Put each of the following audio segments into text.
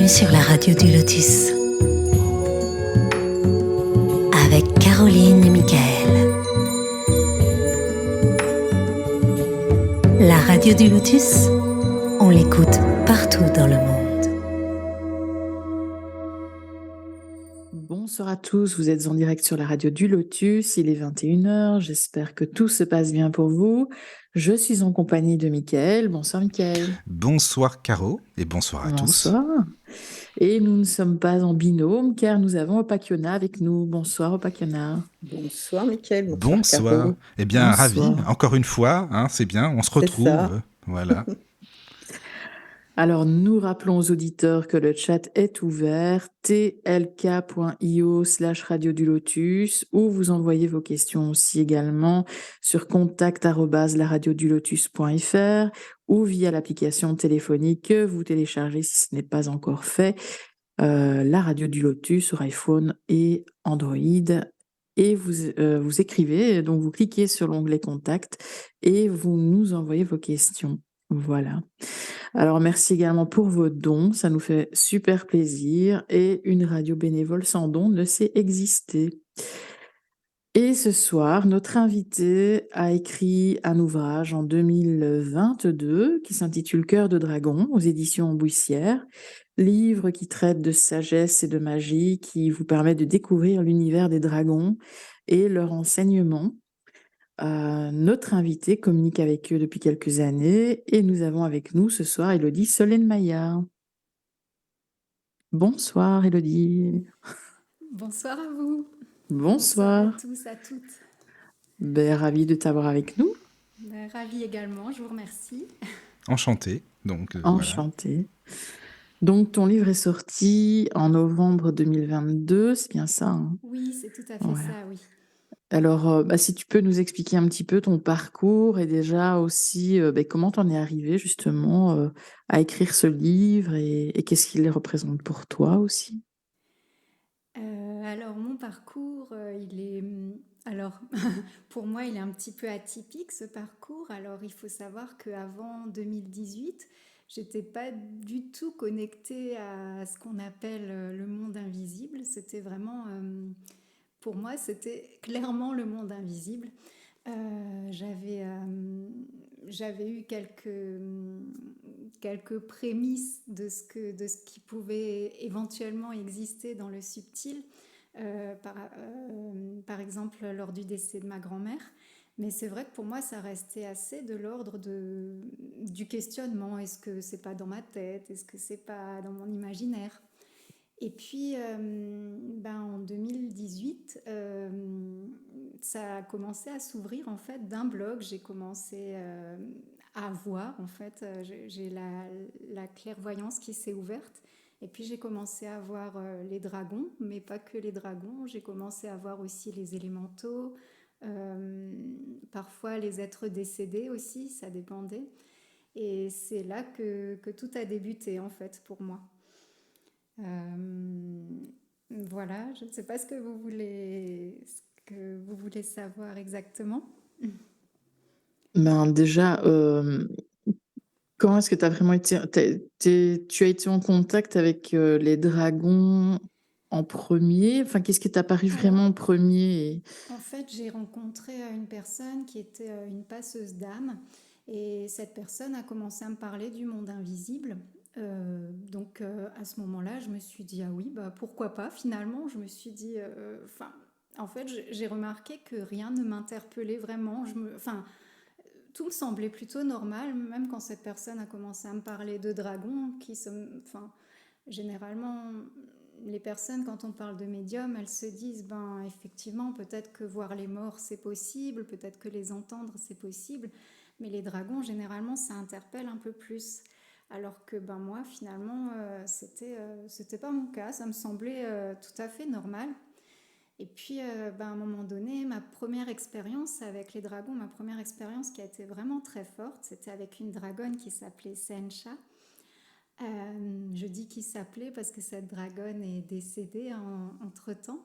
Bienvenue sur la radio du Lotus avec Caroline et Michael. La radio du Lotus, on l'écoute partout dans le monde. Bonsoir à tous, vous êtes en direct sur la radio du Lotus, il est 21h, j'espère que tout se passe bien pour vous. Je suis en compagnie de Michael. Bonsoir Michael. Bonsoir Caro et bonsoir à tous. Bonsoir. Et nous ne sommes pas en binôme car nous avons Opakiona avec nous. Bonsoir Opakiona. Bonsoir Michael, bonsoir Bonsoir. Caro. Eh bien, Bonsoir. ravi, encore une fois, c'est bien, on se C'est retrouve. ça. Voilà. Alors, nous rappelons aux auditeurs que le chat est ouvert, tlk.io/radio du Lotus, où vous envoyez vos questions aussi également sur contact@laradiodulotus.fr ou via l'application téléphonique que vous téléchargez si ce n'est pas encore fait, la radio du Lotus sur iPhone et Android. Et vous écrivez, donc vous cliquez sur l'onglet Contact et vous nous envoyez vos questions. Voilà. Alors, merci également pour vos dons, ça nous fait super plaisir. Et une radio bénévole sans dons ne sait exister. Et ce soir, notre invité a écrit un ouvrage en 2022 qui s'intitule Cœur de dragon aux éditions Bouissière, livre qui traite de sagesse et de magie, qui vous permet de découvrir l'univers des dragons et leur enseignement. Notre invité communique avec eux depuis quelques années et nous avons avec nous ce soir Élodie Solène-Maillard. Bonsoir Élodie. Bonsoir à vous. Bonsoir. Bonsoir à tous, à toutes. Ravi de t'avoir avec nous. Ravie également, je vous remercie. Enchanté. Donc, Enchantée. Donc ton livre est sorti en novembre 2022, c'est bien ça, hein? Oui, c'est tout à fait Voilà. ça, oui. Alors, si tu peux nous expliquer un petit peu ton parcours et déjà aussi comment t'en es arrivé justement à écrire ce livre et qu'est-ce qu'il représente pour toi aussi? Alors, mon parcours, il est... Alors, pour moi, il est un petit peu atypique, ce parcours. Alors, il faut savoir qu'avant 2018, j'étais pas du tout connectée à ce qu'on appelle le monde invisible. C'était vraiment... Pour moi, c'était clairement le monde invisible. J'avais eu quelques prémices de ce qui pouvait éventuellement exister dans le subtil, par exemple lors du décès de ma grand-mère. Mais c'est vrai que pour moi, ça restait assez de l'ordre du questionnement. Est-ce que c'est pas dans ma tête? Est-ce que c'est pas dans mon imaginaire? Et puis, en 2018, ça a commencé à s'ouvrir en fait d'un blog. J'ai commencé à voir en fait, j'ai la clairvoyance qui s'est ouverte. Et puis j'ai commencé à voir les dragons, mais pas que les dragons. J'ai commencé à voir aussi les élémentaux, parfois les êtres décédés aussi, ça dépendait. Et c'est là que tout a débuté en fait pour moi. Voilà, je ne sais pas ce que vous voulez savoir exactement. Déjà, comment est-ce que tu as vraiment été... Tu as été en contact avec les dragons en premier? Enfin, qu'est-ce qui t'a paru vraiment en premier? En fait, j'ai rencontré une personne qui était une passeuse d'âme. Et cette personne a commencé à me parler du monde invisible. Donc à ce moment-là, je me suis dit, ah oui, pourquoi pas finalement. Je me suis dit, en fait, j'ai remarqué que rien ne m'interpellait vraiment. Tout me semblait plutôt normal, même quand cette personne a commencé à me parler de dragons, généralement, les personnes, quand on parle de médium, elles se disent, effectivement, peut-être que voir les morts, c'est possible, peut-être que les entendre, c'est possible, mais les dragons, généralement, ça interpelle un peu plus. Alors que moi, finalement, c'était pas mon cas, ça me semblait tout à fait normal. Et puis, à un moment donné, ma première expérience avec les dragons, ma première expérience qui a été vraiment très forte, c'était avec une dragonne qui s'appelait Sencha. Je dis qu'il s'appelait parce que cette dragonne est décédée entre-temps.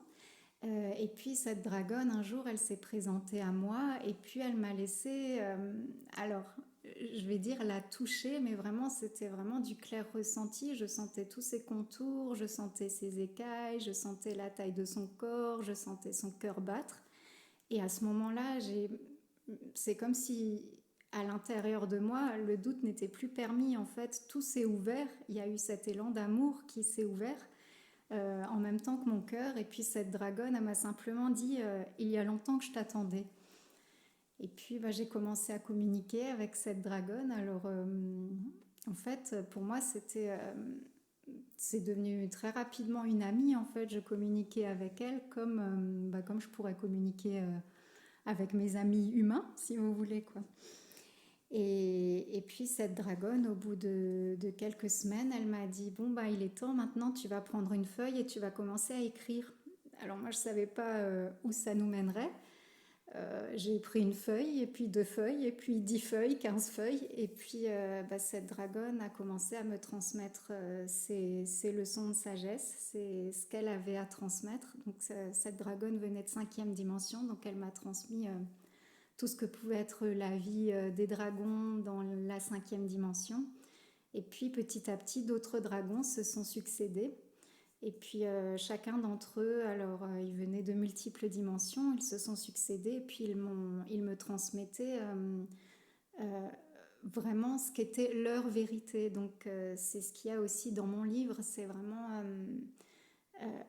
Et puis cette dragonne, un jour, elle s'est présentée à moi et puis elle m'a laissé... alors, je vais dire, la toucher, mais vraiment, c'était vraiment du clair ressenti. Je sentais tous ses contours, je sentais ses écailles, je sentais la taille de son corps, je sentais son cœur battre. Et à ce moment-là, c'est comme si, à l'intérieur de moi, le doute n'était plus permis. En fait, tout s'est ouvert. Il y a eu cet élan d'amour qui s'est ouvert en même temps que mon cœur. Et puis cette dragonne, elle m'a simplement dit il y a longtemps que je t'attendais. Et puis j'ai commencé à communiquer avec cette dragonne. Alors en fait, pour moi, c'est devenu très rapidement une amie. En fait, je communiquais avec elle comme je pourrais communiquer avec mes amis humains, si vous voulez, quoi. Et puis cette dragonne, au bout de quelques semaines, elle m'a dit bon il est temps maintenant, tu vas prendre une feuille et tu vas commencer à écrire. Alors moi je savais pas où ça nous mènerait. J'ai pris une feuille et puis 2 feuilles et puis 10 feuilles, 15 feuilles et puis cette dragonne a commencé à me transmettre ses leçons de sagesse, c'est ce qu'elle avait à transmettre. Donc cette dragonne venait de 5e dimension, donc elle m'a transmis tout ce que pouvait être la vie des dragons dans la 5e dimension. Et puis petit à petit, d'autres dragons se sont succédés. Et puis chacun d'entre eux, alors ils venaient de multiples dimensions, ils se sont succédés et puis ils me transmettaient vraiment ce qu'était leur vérité. Donc c'est ce qu'il y a aussi dans mon livre, c'est vraiment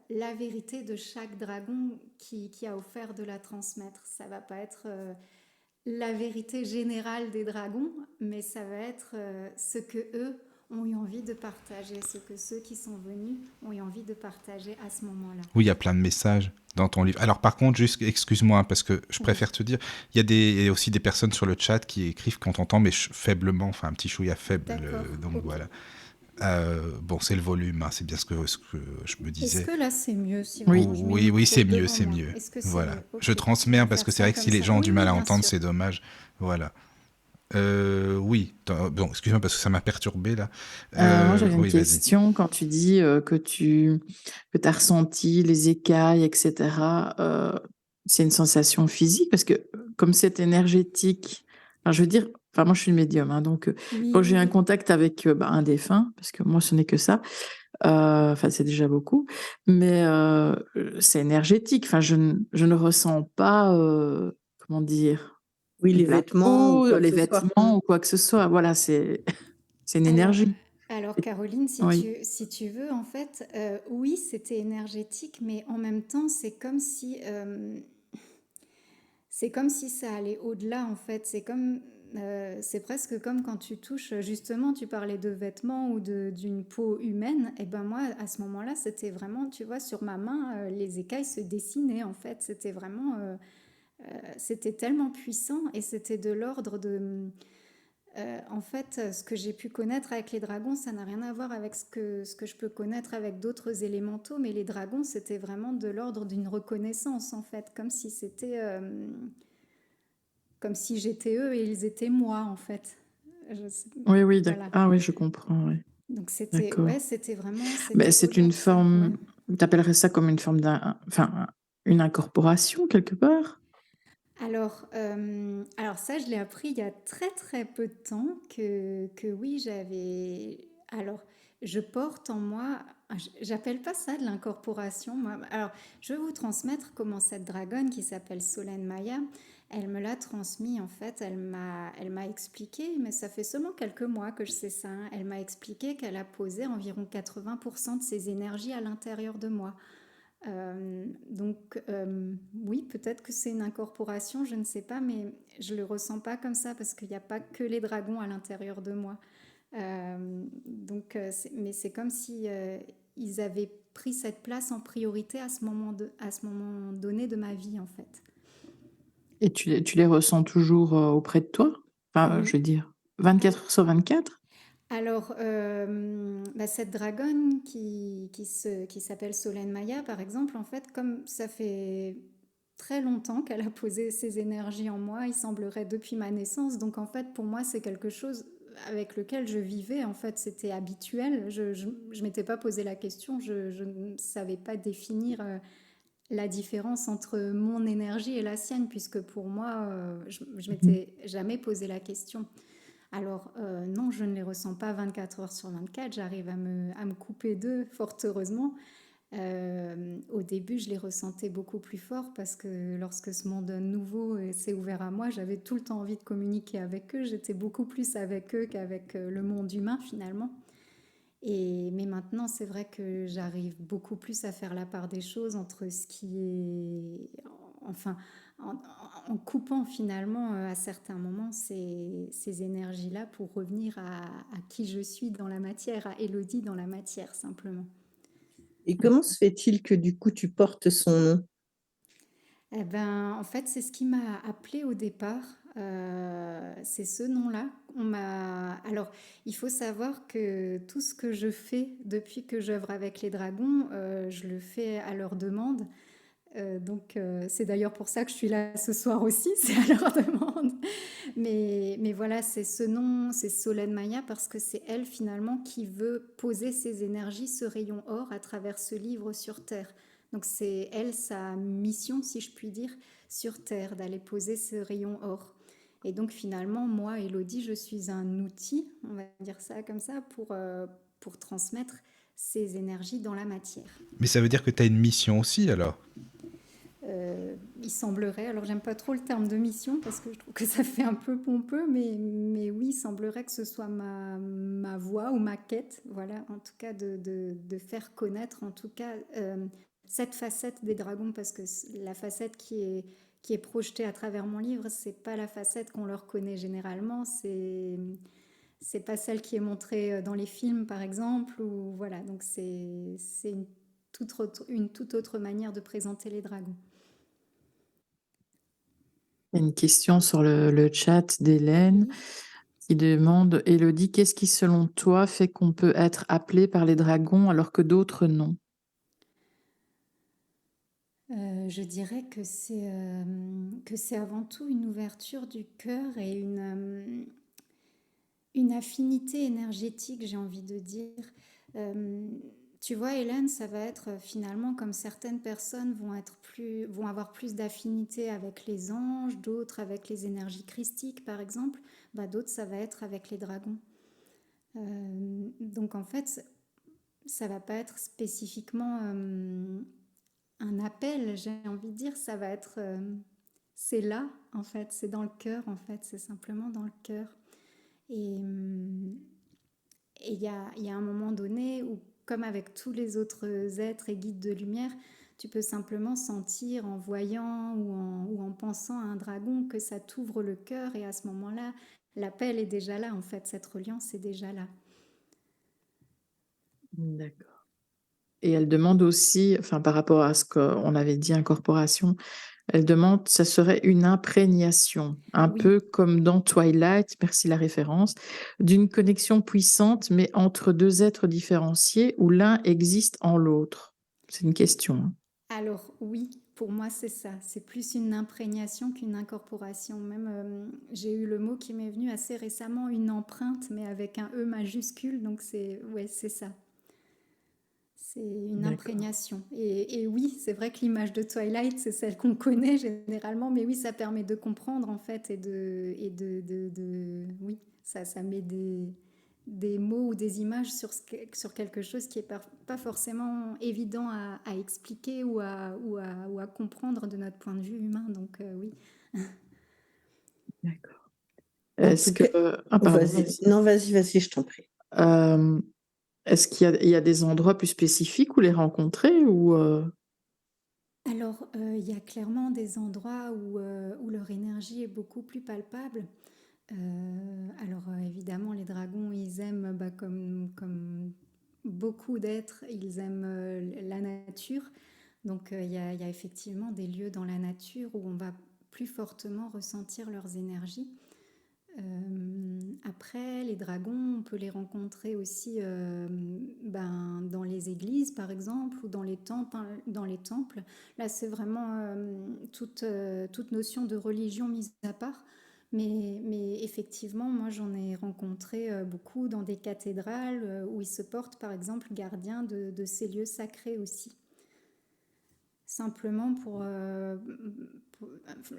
la vérité de chaque dragon qui a offert de la transmettre. Ça va pas être la vérité générale des dragons, mais ça va être ce que eux ont eu envie de partager, ce que ceux qui sont venus ont eu envie de partager à ce moment-là. Oui, il y a plein de messages dans ton livre. Alors par contre, juste excuse-moi, parce que je préfère te dire, il y a aussi des personnes sur le chat qui écrivent qu'on t'entend, mais faiblement, enfin un petit chouïa faible. Donc okay. Voilà. Bon, c'est le volume, hein, c'est bien ce que je me disais. Est-ce que là c'est mieux si Oui, c'est mieux, c'est mieux. Voilà. Okay. Je transmets parce que c'est vrai que si les gens ont du mal à entendre, c'est dommage. Voilà. Oui, bon, excuse-moi parce que ça m'a perturbé là. Moi j'avais une question quand tu dis que tu as ressenti les écailles, etc. C'est une sensation physique parce que comme c'est énergétique, enfin, je veux dire, enfin moi je suis une médium, hein, donc quand j'ai un contact avec un défunt, parce que moi ce n'est que ça, enfin c'est déjà beaucoup, mais c'est énergétique. Enfin je ne ressens pas, comment dire. Oui, les vêtements, les vêtements ou quoi que ce soit. Voilà, c'est une énergie. Alors Caroline, si tu veux, en fait, oui, c'était énergétique, mais en même temps, c'est comme si ça allait au-delà, en fait. C'est presque comme quand tu touches, justement, tu parlais de vêtements ou d'une peau humaine. Et ben moi, à ce moment-là, c'était vraiment, tu vois, sur ma main, les écailles se dessinaient, en fait. C'était vraiment... c'était tellement puissant et c'était de l'ordre de... en fait, ce que j'ai pu connaître avec les dragons, ça n'a rien à voir avec ce que je peux connaître avec d'autres élémentaux, mais les dragons, c'était vraiment de l'ordre d'une reconnaissance, en fait, comme si c'était... comme si j'étais eux et ils étaient moi, en fait. Oui, d'accord. Voilà. Ah oui, je comprends, oui. Donc c'était vraiment... c'est une forme... Tu appellerais ça comme une forme une incorporation, quelque part ? Alors ça, je l'ai appris il y a très très peu de temps que oui, j'avais... Alors, je porte en moi... J'appelle pas ça de l'incorporation, moi. Alors, je vais vous transmettre comment cette dragonne qui s'appelle Solène Maya, elle me l'a transmis, en fait. Elle m'a expliqué, mais ça fait seulement quelques mois que je sais ça. Hein. Elle m'a expliqué qu'elle a posé environ 80% de ses énergies à l'intérieur de moi. Donc oui, peut-être que c'est une incorporation, je ne sais pas, mais je le ressens pas comme ça parce qu'il n'y a pas que les dragons à l'intérieur de moi. Mais c'est comme si ils avaient pris cette place en priorité à ce moment donné de ma vie, en fait. Et tu les ressens toujours auprès de toi ? Enfin, oui. Je veux dire, 24 heures sur 24 ? Alors, cette dragonne qui s'appelle Solène Maya, par exemple, en fait, comme ça fait très longtemps qu'elle a posé ses énergies en moi, il semblerait depuis ma naissance, donc en fait, pour moi, c'est quelque chose avec lequel je vivais, en fait, c'était habituel, je m'étais pas posé la question, je ne savais pas définir la différence entre mon énergie et la sienne, puisque pour moi, je m'étais jamais posé la question. Alors, non, je ne les ressens pas 24 heures sur 24, j'arrive à me couper d'eux, fort heureusement. Au début, je les ressentais beaucoup plus fort parce que lorsque ce monde nouveau s'est ouvert à moi, j'avais tout le temps envie de communiquer avec eux. J'étais beaucoup plus avec eux qu'avec le monde humain finalement. Mais maintenant, c'est vrai que j'arrive beaucoup plus à faire la part des choses entre ce qui est... Enfin, en, en coupant finalement à certains moments ces énergies-là pour revenir à qui je suis dans la matière, à Élodie dans la matière simplement. Et comment se fait-il que du coup tu portes son nom? Eh ben, en fait, c'est ce qui m'a appelée au départ. C'est ce nom-là. Alors, il faut savoir que tout ce que je fais depuis que j'œuvre avec les dragons, je le fais à leur demande. C'est d'ailleurs pour ça que je suis là ce soir aussi, c'est à leur demande. Mais voilà, c'est ce nom, c'est Solène Maya, parce que c'est elle finalement qui veut poser ses énergies, ce rayon or, à travers ce livre sur Terre. Donc c'est elle, sa mission, si je puis dire, sur Terre, d'aller poser ce rayon or. Et donc finalement, moi, Élodie, je suis un outil, on va dire ça comme ça, pour transmettre ces énergies dans la matière. Mais ça veut dire que tu as une mission aussi, alors? Il semblerait, alors j'aime pas trop le terme de mission parce que je trouve que ça fait un peu pompeux, mais oui, il semblerait que ce soit ma voie ou ma quête, voilà, en tout cas de faire connaître en tout cas cette facette des dragons, parce que la facette qui est projetée à travers mon livre, c'est pas la facette qu'on leur connaît généralement, c'est pas celle qui est montrée dans les films par exemple, ou voilà, donc c'est une toute autre manière de présenter les dragons. Il y a une question sur le chat d'Hélène qui demande, Élodie, qu'est-ce qui selon toi fait qu'on peut être appelé par les dragons alors que d'autres non? Je dirais que c'est avant tout une ouverture du cœur et une affinité énergétique, j'ai envie de dire. Euh, Tu vois, Hélène, ça va être finalement comme certaines personnes vont avoir plus d'affinité avec les anges, d'autres avec les énergies christiques, par exemple. Bah, d'autres, ça va être avec les dragons. Donc en fait, ça va pas être spécifiquement un appel, j'ai envie de dire, ça va être... c'est là, en fait, c'est dans le cœur, en fait, c'est simplement dans le cœur. Et il y a un moment donné où, comme avec tous les autres êtres et guides de lumière, tu peux simplement sentir en voyant ou en pensant à un dragon que ça t'ouvre le cœur, et à ce moment-là, l'appel est déjà là, en fait, cette reliance est déjà là. D'accord. Et elle demande aussi, enfin par rapport à ce qu'on avait dit, incorporation, elle demande, ça serait une imprégnation, un Oui. peu comme dans Twilight, merci la référence, d'une connexion puissante, mais entre deux êtres différenciés où l'un existe en l'autre. C'est une question, hein. Alors oui, pour moi c'est ça. C'est plus une imprégnation qu'une incorporation. Même j'ai eu le mot qui m'est venu assez récemment, une empreinte, mais avec un E majuscule. Donc c'est ça. C'est une D'accord. imprégnation. Et oui, c'est vrai que l'image de Twilight, c'est celle qu'on connaît généralement, mais oui, ça permet de comprendre en fait oui, ça met des mots ou des images sur quelque chose qui n'est pas forcément évident à expliquer ou à comprendre de notre point de vue humain. Donc oui. D'accord. En Est-ce tout que... cas, Ah, pardon, vas-y. vas-y. Non, vas-y, je t'en prie. Est-ce qu'il y a des endroits plus spécifiques où les rencontrer ou Alors, il y a clairement des endroits où leur énergie est beaucoup plus palpable. Évidemment, les dragons, ils aiment, comme beaucoup d'êtres, ils aiment la nature. Donc, il y a effectivement des lieux dans la nature où on va plus fortement ressentir leurs énergies. Après, les dragons, on peut les rencontrer aussi dans les églises, par exemple, ou dans les temples. Là, c'est vraiment toute notion de religion mise à part. Mais effectivement, moi, j'en ai rencontré beaucoup dans des cathédrales où ils se portent, par exemple, gardiens de ces lieux sacrés aussi. Simplement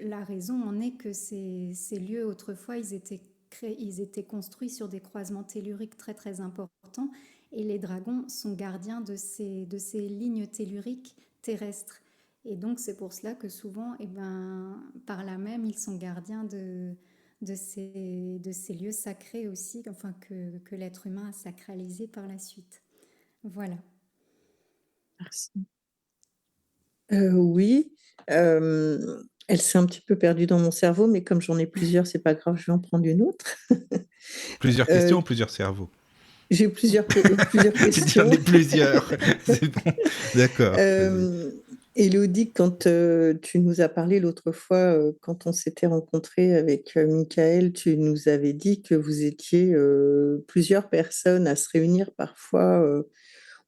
la raison en est que ces lieux, autrefois, ils étaient ils étaient construits sur des croisements telluriques très très importants, et les dragons sont gardiens de ces lignes telluriques terrestres. Et donc c'est pour cela que souvent, par là même, ils sont gardiens de ces lieux sacrés aussi, enfin que l'être humain a sacralisé par la suite. Voilà. Merci. Oui, elle s'est un petit peu perdue dans mon cerveau, mais comme j'en ai plusieurs, c'est pas grave, je vais en prendre une autre. Plusieurs questions ou plusieurs cerveaux? J'ai plusieurs J'en questions. ai plusieurs. C'est bon. D'accord. Vas-y. Élodie, quand tu nous as parlé l'autre fois, quand on s'était rencontrés avec Michael, tu nous avais dit que vous étiez plusieurs personnes à se réunir parfois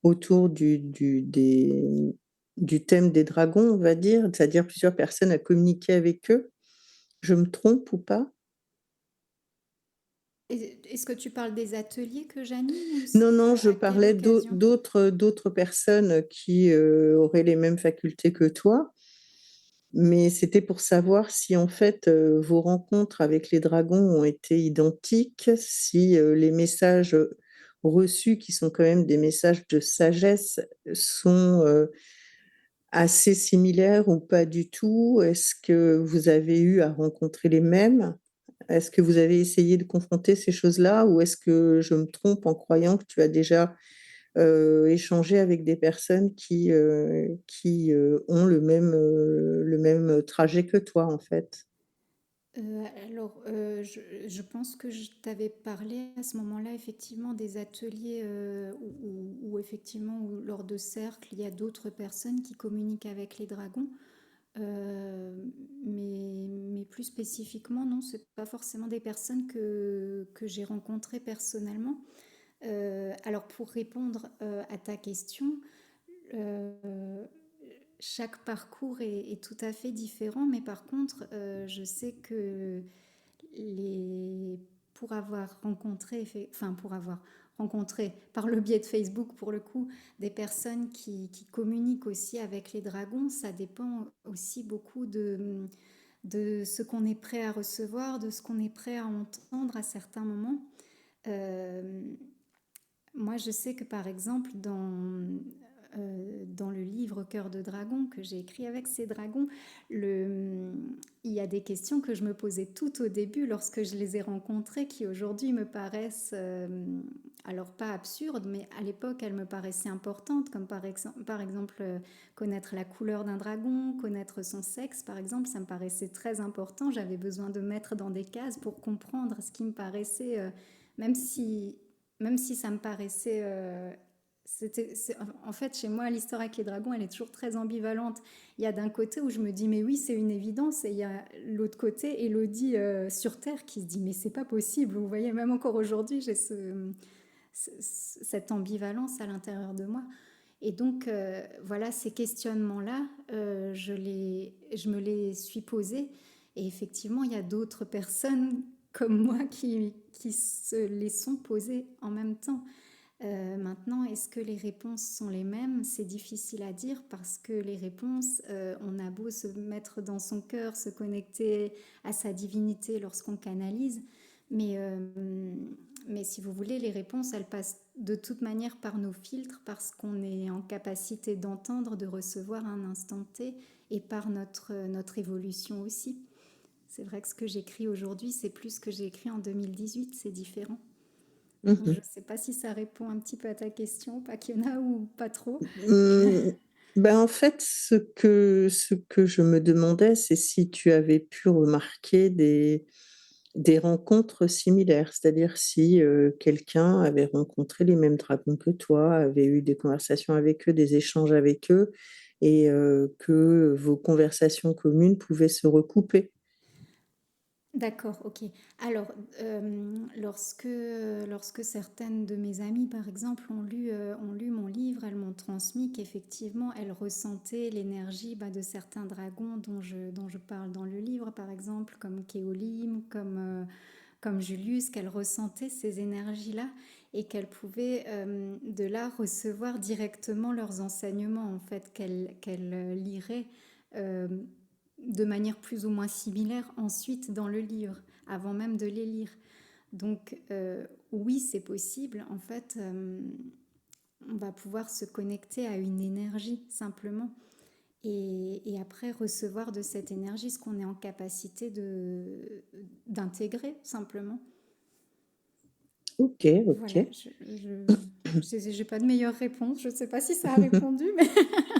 autour du thème des dragons, on va dire, c'est-à-dire plusieurs personnes à communiquer avec eux. Je me trompe ou pas? Est-ce que tu parles des ateliers que j'anime ou Non, je à quelle parlais occasion? d'autres personnes qui auraient les mêmes facultés que toi, mais c'était pour savoir si en fait vos rencontres avec les dragons ont été identiques, si les messages reçus, qui sont quand même des messages de sagesse, sont assez similaires ou pas du tout. Est-ce que vous avez eu à rencontrer les mêmes? Est-ce que vous avez essayé de confronter ces choses-là ou est-ce que je me trompe en croyant que tu as déjà échangé avec des personnes qui ont le même trajet que toi, en fait? Je pense que je t'avais parlé à ce moment-là effectivement des ateliers où lors de cercles, il y a d'autres personnes qui communiquent avec les dragons. Mais plus spécifiquement, non, c'est pas forcément des personnes que j'ai rencontrées personnellement. Alors pour répondre à ta question, euh, chaque parcours est tout à fait différent, mais par contre, je sais que pour avoir rencontré, par le biais de Facebook pour le coup, des personnes qui communiquent aussi avec les dragons, ça dépend aussi beaucoup de ce qu'on est prêt à recevoir, de ce qu'on est prêt à entendre à certains moments. Euh, Moi, je sais que par exemple, dans le livre Cœur de dragon que j'ai écrit avec ces dragons, il y a des questions que je me posais tout au début lorsque je les ai rencontrés qui aujourd'hui me paraissent, alors pas absurdes, mais à l'époque elles me paraissaient importantes, comme par exemple connaître la couleur d'un dragon, connaître son sexe par exemple, ça me paraissait très important. J'avais besoin de mettre dans des cases pour comprendre ce qui me paraissait, même si même si ça me paraissait... en fait, chez moi, l'histoire avec les dragons, elle est toujours très ambivalente. Il y a d'un côté où je me dis, mais oui, c'est une évidence, et il y a l'autre côté, Élodie sur Terre, qui se dit, mais c'est pas possible. Vous voyez, même encore aujourd'hui, j'ai cette ambivalence à l'intérieur de moi. Et donc, voilà, ces questionnements-là, je me les suis posés. Et effectivement, il y a d'autres personnes comme moi qui se les sont posées en même temps. Maintenant, est-ce que les réponses sont les mêmes? C'est difficile à dire parce que les réponses, on a beau se mettre dans son cœur, se connecter à sa divinité lorsqu'on canalise, mais, euh, mais si vous voulez, les réponses, elles passent de toute manière par nos filtres parce qu'on est en capacité d'entendre, de recevoir un instant T et par notre évolution aussi. C'est vrai que ce que j'écris aujourd'hui, c'est plus ce que j'ai écrit en 2018, c'est différent. Donc, je ne sais pas si ça répond un petit peu à ta question, pas qu'il y en a ou pas trop. Ben en fait, ce que je me demandais, c'est si tu avais pu remarquer des rencontres similaires, c'est-à-dire si quelqu'un avait rencontré les mêmes dragons que toi, avait eu des conversations avec eux, des échanges avec eux, et que vos conversations communes pouvaient se recouper. D'accord, ok. Alors, lorsque certaines de mes amies, par exemple, ont lu mon livre, elles m'ont transmis qu'effectivement, elles ressentaient l'énergie de certains dragons dont je parle dans le livre, par exemple, comme Kéolim, comme Julius, qu'elles ressentaient ces énergies-là et qu'elles pouvaient de là recevoir directement leurs enseignements, en fait, qu'elles liraient euh, de manière plus ou moins similaire ensuite dans le livre, avant même de les lire. Donc, oui, c'est possible. En fait, on va pouvoir se connecter à une énergie simplement. Et après recevoir de cette énergie ce qu'on est en capacité d'intégrer simplement. Ok, Voilà, ok. j'ai pas de meilleure réponse. Je sais pas si ça a répondu, mais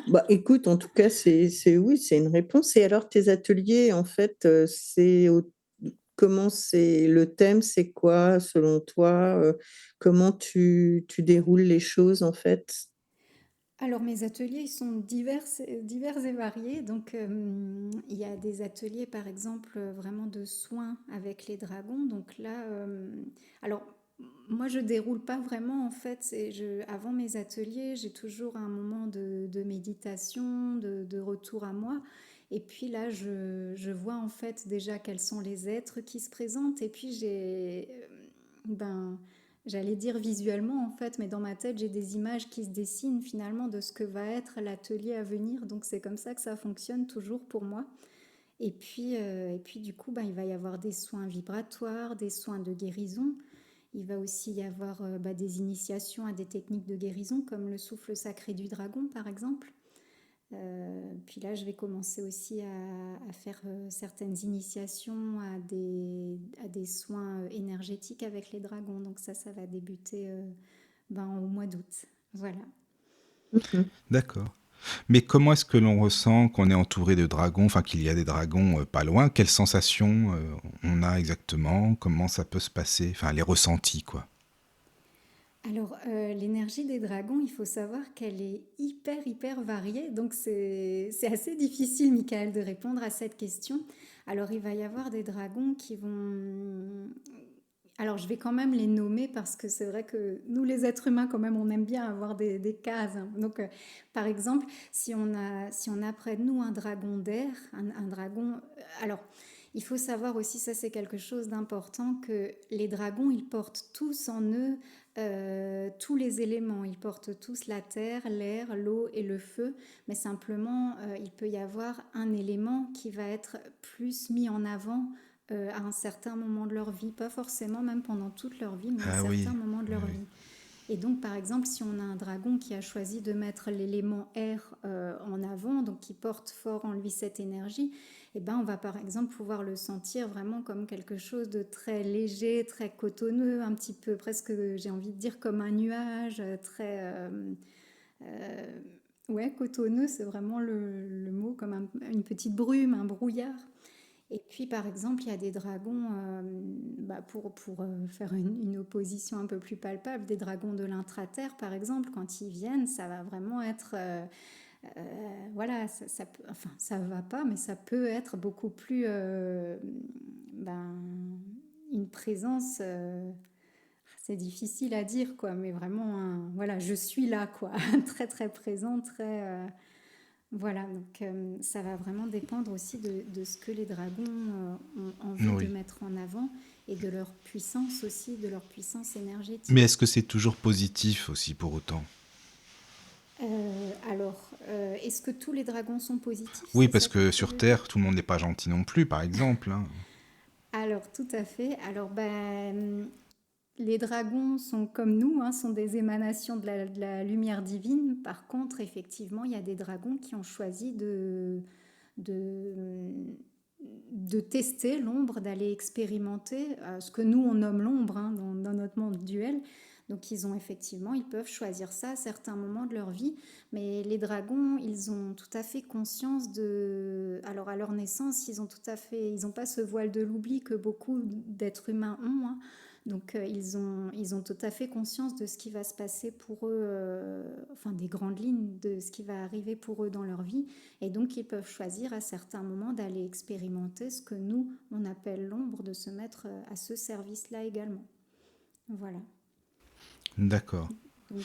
Bah, écoute, en tout cas, oui, c'est une réponse. Et alors, tes ateliers, en fait, comment c'est le thème, c'est quoi selon toi? Comment tu déroules les choses, en fait? alors mes ateliers ils sont divers et variés. Donc il y a des ateliers par exemple vraiment de soins avec les dragons. Donc là, alors moi je déroule pas vraiment en fait. Avant mes ateliers, j'ai toujours un moment de méditation, de retour à moi. Et puis là, je vois en fait déjà quels sont les êtres qui se présentent. Et puis ben, j'allais dire visuellement en fait, mais dans ma tête, j'ai des images qui se dessinent finalement de ce que va être l'atelier à venir. Donc c'est comme ça que ça fonctionne toujours pour moi. Et puis du coup, ben, il va y avoir des soins vibratoires, des soins de guérison. Il va aussi y avoir des initiations à des techniques de guérison comme le souffle sacré du dragon par exemple. Puis là, je vais commencer aussi à faire certaines initiations à des soins énergétiques avec les dragons. Donc ça va débuter au mois d'août. Voilà. Mhm. D'accord. Mais comment est-ce que l'on ressent qu'on est entouré de dragons, enfin qu'il y a des dragons pas loin? Quelles sensations on a exactement? Comment ça peut se passer? Enfin, les ressentis, quoi. Alors, l'énergie des dragons, il faut savoir qu'elle est hyper variée. Donc, c'est assez difficile, Michael, de répondre à cette question. Alors, il va y avoir des dragons qui vont... Alors, je vais quand même les nommer parce que c'est vrai que nous, les êtres humains, quand même, on aime bien avoir des cases, hein. Donc, par exemple, si on a près de nous un dragon d'air, un dragon... Alors, il faut savoir aussi, ça c'est quelque chose d'important, que les dragons, ils portent tous en eux tous les éléments. Ils portent tous la terre, l'air, l'eau et le feu, mais simplement, il peut y avoir un élément qui va être plus mis en avant à un certain moment de leur vie, pas forcément même pendant toute leur vie, mais à Ah certains oui, moments de oui, leur oui. vie. Et donc, par exemple, si on a un dragon qui a choisi de mettre l'élément air en avant, donc qui porte fort en lui cette énergie, eh ben, on va par exemple pouvoir le sentir vraiment comme quelque chose de très léger, très cotonneux, un petit peu presque, j'ai envie de dire, comme un nuage, très... euh, ouais, cotonneux, c'est vraiment le mot, comme une petite brume, un brouillard. Et puis, par exemple, il y a des dragons, pour faire une opposition un peu plus palpable, des dragons de l'intraterre, par exemple, quand ils viennent, ça va vraiment être... voilà, enfin, ça va pas, mais ça peut être beaucoup plus... une présence... c'est difficile à dire, quoi, mais vraiment, voilà, je suis là, quoi, très, très présent, très... voilà, donc ça va vraiment dépendre aussi de ce que les dragons ont envie de Oui. mettre en avant et de leur puissance aussi, de leur puissance Mais énergétique. est-ce que c'est toujours positif aussi pour autant? Est-ce que tous les dragons sont positifs? Oui, C'est parce ça que que tu sur veux dire? Terre, tout le monde n'est pas gentil non plus, par exemple, hein. Alors, tout à fait. Alors, les dragons sont comme nous, hein, sont des émanations de la lumière divine. Par contre, effectivement, il y a des dragons qui ont choisi de, de tester l'ombre, d'aller expérimenter ce que nous, on nomme l'ombre, hein, dans notre monde duel. Donc, ils peuvent choisir ça à certains moments de leur vie. Mais les dragons, ils ont tout à fait conscience de... Alors, à leur naissance, ils n'ont pas ce voile de l'oubli que beaucoup d'êtres humains ont, hein. Donc ils ont tout à fait conscience de ce qui va se passer pour eux, enfin des grandes lignes de ce qui va arriver pour eux dans leur vie. Et donc ils peuvent choisir à certains moments d'aller expérimenter ce que nous, on appelle l'ombre, de se mettre à ce service-là également. Voilà. D'accord, Donc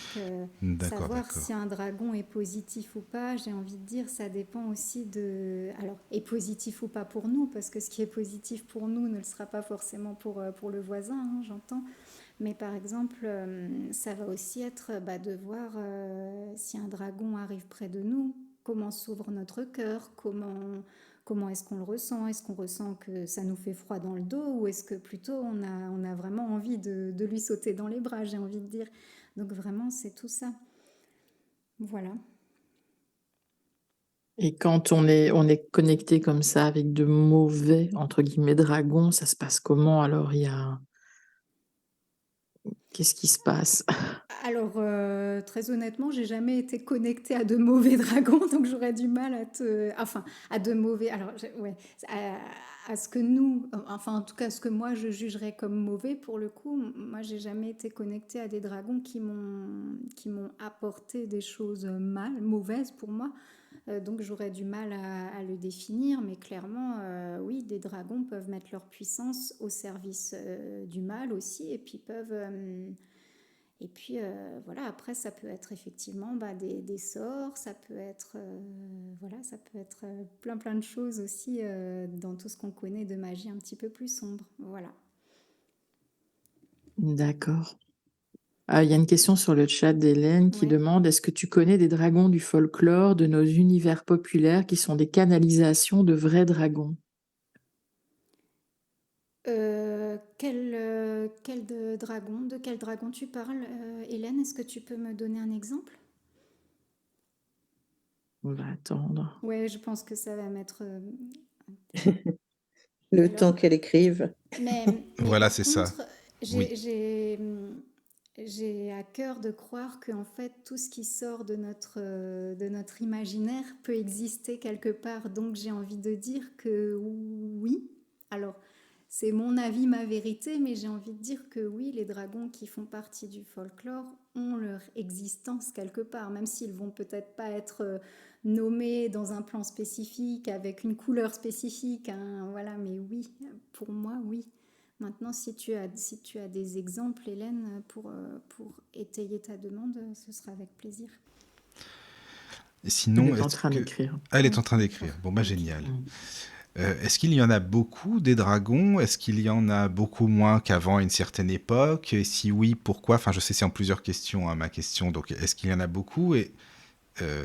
d'accord, savoir d'accord. si un dragon est positif ou pas, j'ai envie de dire, ça dépend aussi de... Alors, est positif ou pas pour nous, parce que ce qui est positif pour nous ne le sera pas forcément pour le voisin, hein, j'entends. Mais par exemple, ça va aussi être de voir si un dragon arrive près de nous, comment s'ouvre notre cœur, comment est-ce qu'on le ressent? Est-ce qu'on ressent que ça nous fait froid dans le dos ou est-ce que plutôt on a vraiment envie de lui sauter dans les bras, j'ai envie de dire. Donc vraiment, c'est tout ça. Voilà. Et quand on est connecté comme ça avec de mauvais, entre guillemets, dragons, ça se passe comment? Alors, qu'est-ce qui se passe? Alors, très honnêtement, j'ai jamais été connectée à de mauvais dragons, donc j'aurais du mal enfin, à de mauvais... Alors, ouais, à ce que nous... Enfin, en tout cas, ce que moi, je jugerais comme mauvais, pour le coup, moi, j'ai jamais été connectée à des dragons qui m'ont apporté des choses mauvaises pour moi. Donc, j'aurais du mal à le définir, mais clairement, oui, des dragons peuvent mettre leur puissance au service du mal aussi, et puis et puis voilà, après ça peut être effectivement des sorts, ça peut être voilà, ça peut être plein de choses aussi dans tout ce qu'on connaît de magie un petit peu plus sombre. Voilà. D'accord. Il y a une question sur le chat d'Hélène qui Ouais. demande: est-ce que tu connais des dragons du folklore de nos univers populaires qui sont des canalisations de vrais dragons? De quel dragon tu parles, Hélène? Est-ce que tu peux me donner un exemple? On va attendre. Ouais, je pense que ça va mettre. Le Alors, temps qu'elle écrive. mais Voilà, par c'est ça. contre, Oui. j'ai à cœur de croire que en fait tout ce qui sort de notre imaginaire peut exister quelque part. Donc j'ai envie de dire que oui. Alors c'est mon avis, ma vérité, mais j'ai envie de dire que oui, les dragons qui font partie du folklore ont leur existence quelque part, même s'ils vont peut-être pas être nommés dans un plan spécifique, avec une couleur spécifique, hein, voilà, mais oui, pour moi, oui. Maintenant, si tu as des exemples, Hélène, pour étayer ta demande, ce sera avec plaisir. Et Elle sinon, est en est-ce train que... d'écrire. Ah, elle est Oui, en train d'écrire. d'accord. Bon, bah Ok. génial. Mm. Est-ce qu'il y en a beaucoup des dragons? Est-ce qu'il y en a beaucoup moins qu'avant à une certaine époque? Et si oui, pourquoi? Enfin, je sais, c'est en plusieurs questions, hein, ma question. Donc, est-ce qu'il y en a beaucoup? Et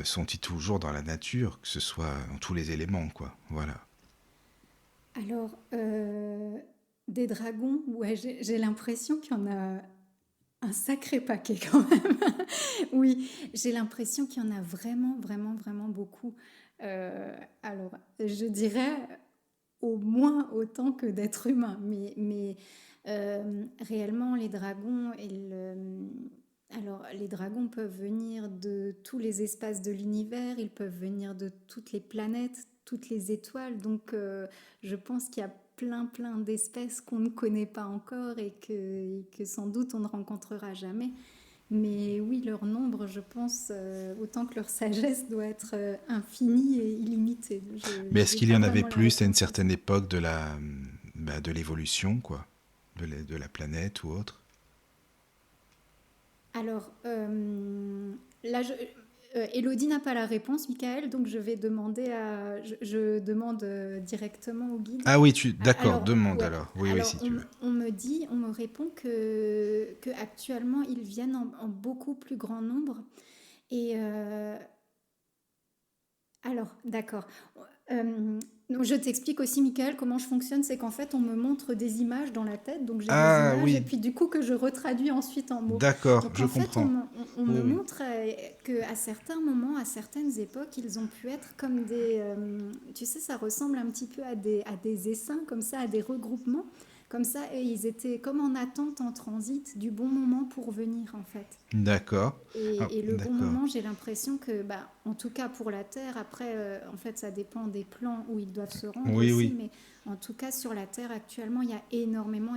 sont-ils toujours dans la nature, que ce soit dans tous les éléments, quoi? Voilà. Alors, des dragons, ouais, j'ai l'impression qu'il y en a un sacré paquet quand même. Oui, j'ai l'impression qu'il y en a vraiment beaucoup. Alors, je dirais au moins autant que d'êtres humains, mais réellement, les dragons, alors, les dragons peuvent venir de tous les espaces de l'univers, ils peuvent venir de toutes les planètes, toutes les étoiles. Donc, je pense qu'il y a plein d'espèces qu'on ne connaît pas encore et que sans doute on ne rencontrera jamais. Mais oui, leur nombre, je pense, autant que leur sagesse, doit être infinie et illimitée. Mais Je est-ce n'ai qu'il y pas en avait vraiment la plus à une réponse à ça. certaine époque de l'évolution, quoi? De la planète ou autre? Alors, là, Élodie n'a pas la réponse, Michael, donc je vais demander je demande directement au guide. Ah oui, d'accord, Alors, demande ouais. alors. Oui, Alors, si tu veux. on me répond que actuellement ils viennent en beaucoup plus grand nombre. Et alors, d'accord. Donc je t'explique aussi, Michael, comment je fonctionne. C'est qu'en fait, on me montre des images dans la tête. Donc j'ai des Ah images et oui, puis du coup que je retraduis ensuite en mots. d'accord, Donc je en fait, comprends. on Oui, me oui. montre qu'à certains moments, à certaines époques, ils ont pu être comme des... tu sais, ça ressemble un petit peu à des essaims, comme ça, à des regroupements. Comme ça, et ils étaient comme en attente, en transit, du bon moment pour venir, en fait. D'accord. Ah, Et le bon d'accord. moment, j'ai l'impression que, bah, en tout cas pour la Terre, après, en fait, ça dépend des plans où ils doivent se rendre Oui, aussi, oui. mais en tout cas sur la Terre actuellement, il y a énormément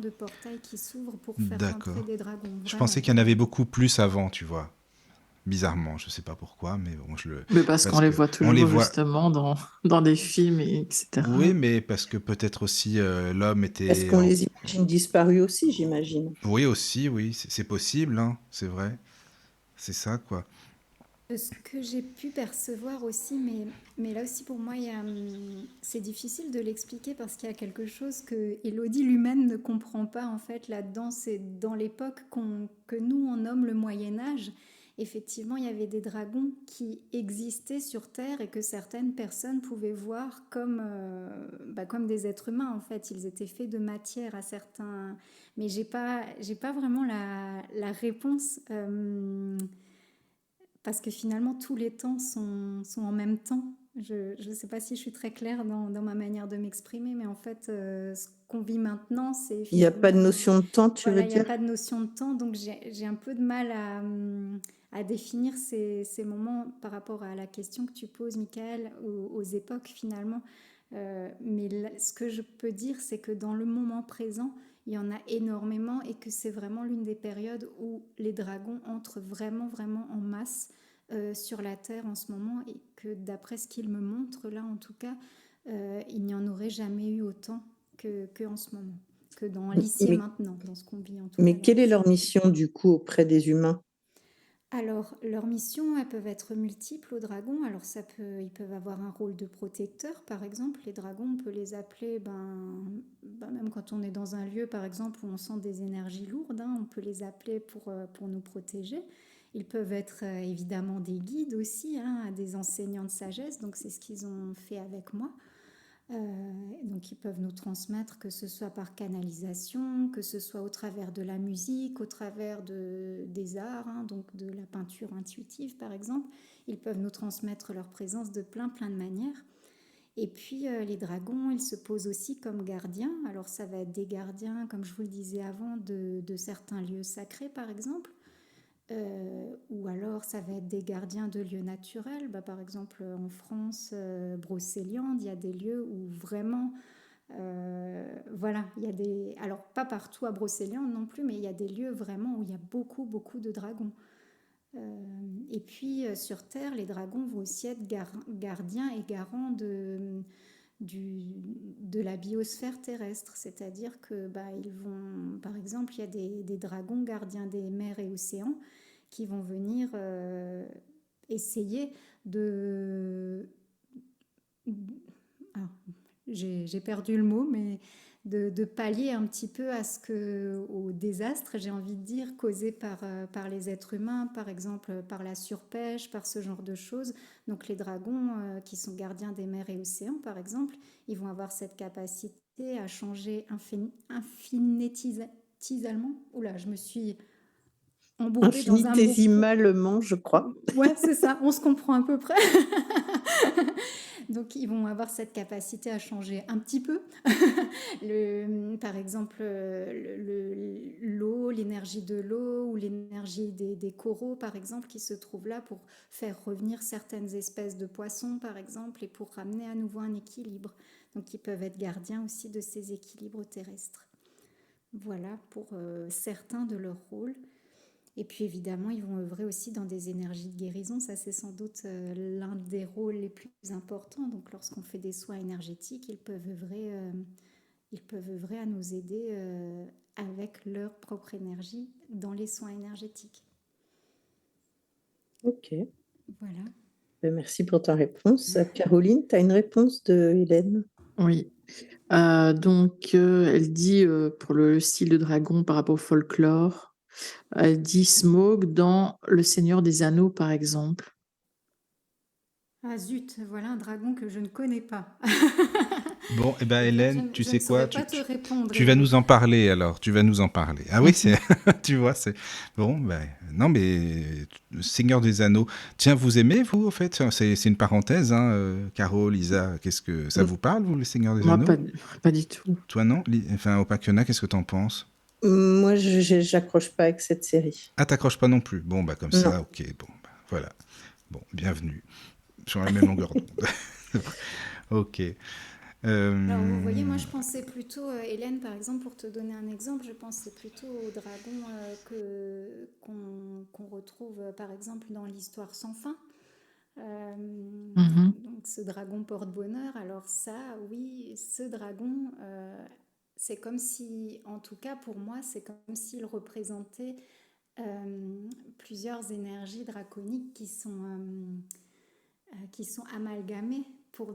de portails qui s'ouvrent pour faire rentrer D'accord. des dragons, Je vraiment. pensais qu'il y en avait beaucoup plus avant, tu vois. Bizarrement, je sais pas pourquoi, mais bon, Mais parce qu'on parce les que voit on les toujours voit. justement dans des films, etc. Oui, mais parce que peut-être aussi l'homme Parce était qu'on les imagine disparus aussi, j'imagine. Oui, aussi, oui, c'est possible, hein, c'est vrai. C'est ça, quoi. Ce que j'ai pu percevoir aussi, mais là aussi pour moi, c'est difficile de l'expliquer parce qu'il y a quelque chose que Élodie lui-même ne comprend pas en fait là-dedans. C'est dans l'époque que nous on nomme le Moyen Âge. effectivement, il y avait des dragons qui existaient sur Terre et que certaines personnes pouvaient voir comme des êtres humains, en fait. Ils étaient faits de matière à certains... Mais j'ai pas vraiment la réponse, parce que finalement, tous les temps sont en même temps. Je ne sais pas si je suis très claire dans ma manière de m'exprimer, mais en fait, ce qu'on vit maintenant, c'est Il n'y a pas de finalement... notion de temps, tu veux Voilà, il n'y a dire? pas de notion de temps, donc j'ai un peu de mal à définir ces moments par rapport à la question que tu poses, Michael, aux époques finalement. Mais ce que je peux dire, c'est que dans le moment présent, il y en a énormément et que c'est vraiment l'une des périodes où les dragons entrent vraiment, vraiment en masse sur la Terre en ce moment, et que d'après ce qu'ils me montrent là, en tout cas, il n'y en aurait jamais eu autant que en ce moment, que dans l'ici et Mais, maintenant, dans ce qu'on vit en tout cas mais là quelle est actuellement. leur mission du coup auprès des humains? Alors, leurs missions, elles peuvent être multiples aux dragons. Alors, ils peuvent avoir un rôle de protecteur, par exemple. Les dragons, on peut les appeler, même quand on est dans un lieu, par exemple, où on sent des énergies lourdes, hein, on peut les appeler pour nous protéger. Ils peuvent être évidemment des guides aussi, hein, des enseignants de sagesse. Donc, c'est ce qu'ils ont fait avec moi. Donc ils peuvent nous transmettre, que ce soit par canalisation, que ce soit au travers de la musique, au travers des arts, hein, donc de la peinture intuitive par exemple. Ils peuvent nous transmettre leur présence de plein de manières. Et puis les dragons, ils se posent aussi comme gardiens. Alors ça va être des gardiens, comme je vous le disais avant, de certains lieux sacrés par exemple. Ou alors ça va être des gardiens de lieux naturels. Par exemple en France, Brocéliande, il y a des lieux où vraiment, voilà, il y a des... Alors pas partout à Brocéliande non plus, mais il y a des lieux vraiment où il y a beaucoup, beaucoup de dragons. Et puis sur Terre, les dragons vont aussi être gardiens et garants de la biosphère terrestre, c'est-à-dire que ils vont, par exemple, il y a des dragons gardiens des mers et océans qui vont venir essayer de... Ah, j'ai perdu le mot, mais de pallier un petit peu au désastre, j'ai envie de dire, causé par les êtres humains, par exemple par la surpêche, par ce genre de choses. Donc les dragons qui sont gardiens des mers et océans, par exemple, ils vont avoir cette capacité à changer infinitésimalement. Oula, je me suis embourbée dans un mot. Infinitésimalement, je crois. Ouais, c'est ça, on se comprend à peu près. Donc, ils vont avoir cette capacité à changer un petit peu. Par exemple, l'eau, l'énergie de l'eau ou l'énergie des coraux, par exemple, qui se trouvent là pour faire revenir certaines espèces de poissons, par exemple, et pour ramener à nouveau un équilibre. Donc, ils peuvent être gardiens aussi de ces équilibres terrestres. Voilà pour certains de leurs rôles. Et puis évidemment, ils vont œuvrer aussi dans des énergies de guérison. Ça, c'est sans doute l'un des rôles les plus importants. Donc lorsqu'on fait des soins énergétiques, ils peuvent œuvrer à nous aider avec leur propre énergie dans les soins énergétiques. Ok. Voilà. Merci pour ta réponse. Caroline, tu as une réponse de Hélène? Oui. Donc, elle dit pour le style de dragon par rapport au folklore, elle dit Smaug dans Le Seigneur des Anneaux, par exemple. Ah zut, voilà un dragon que je ne connais pas. Bon, eh ben Eh bien, Hélène, tu je ne sais quoi, saurais pas te répondre, tu vas Hélène. nous en parler alors, tu vas nous en parler. Ah oui, c'est, tu vois, c'est bon. Ben non, mais Seigneur des Anneaux. Tiens, vous aimez vous en fait? C'est une parenthèse, hein, Caro, Lisa. Qu'est-ce que ça vous parle, vous, le Seigneur des Moi, Anneaux? pas du tout. Toi non? Enfin, Opakena, qu'est-ce que t'en penses? Moi, j'accroche pas avec cette série. Ah, t'accroches pas non plus. Bon, bah comme Non. ça, ok. Bon, bah, voilà. Bon, bienvenue sur la même longueur d'onde. Ok. Alors, vous voyez, moi, je pensais plutôt, Hélène, par exemple, pour te donner un exemple, je pensais plutôt au dragon qu'on retrouve, par exemple, dans l'Histoire sans fin. Donc, ce dragon porte-bonheur. Alors ça, oui, ce dragon, c'est comme si, en tout cas pour moi, c'est comme s'il représentait plusieurs énergies draconiques qui sont amalgamées pour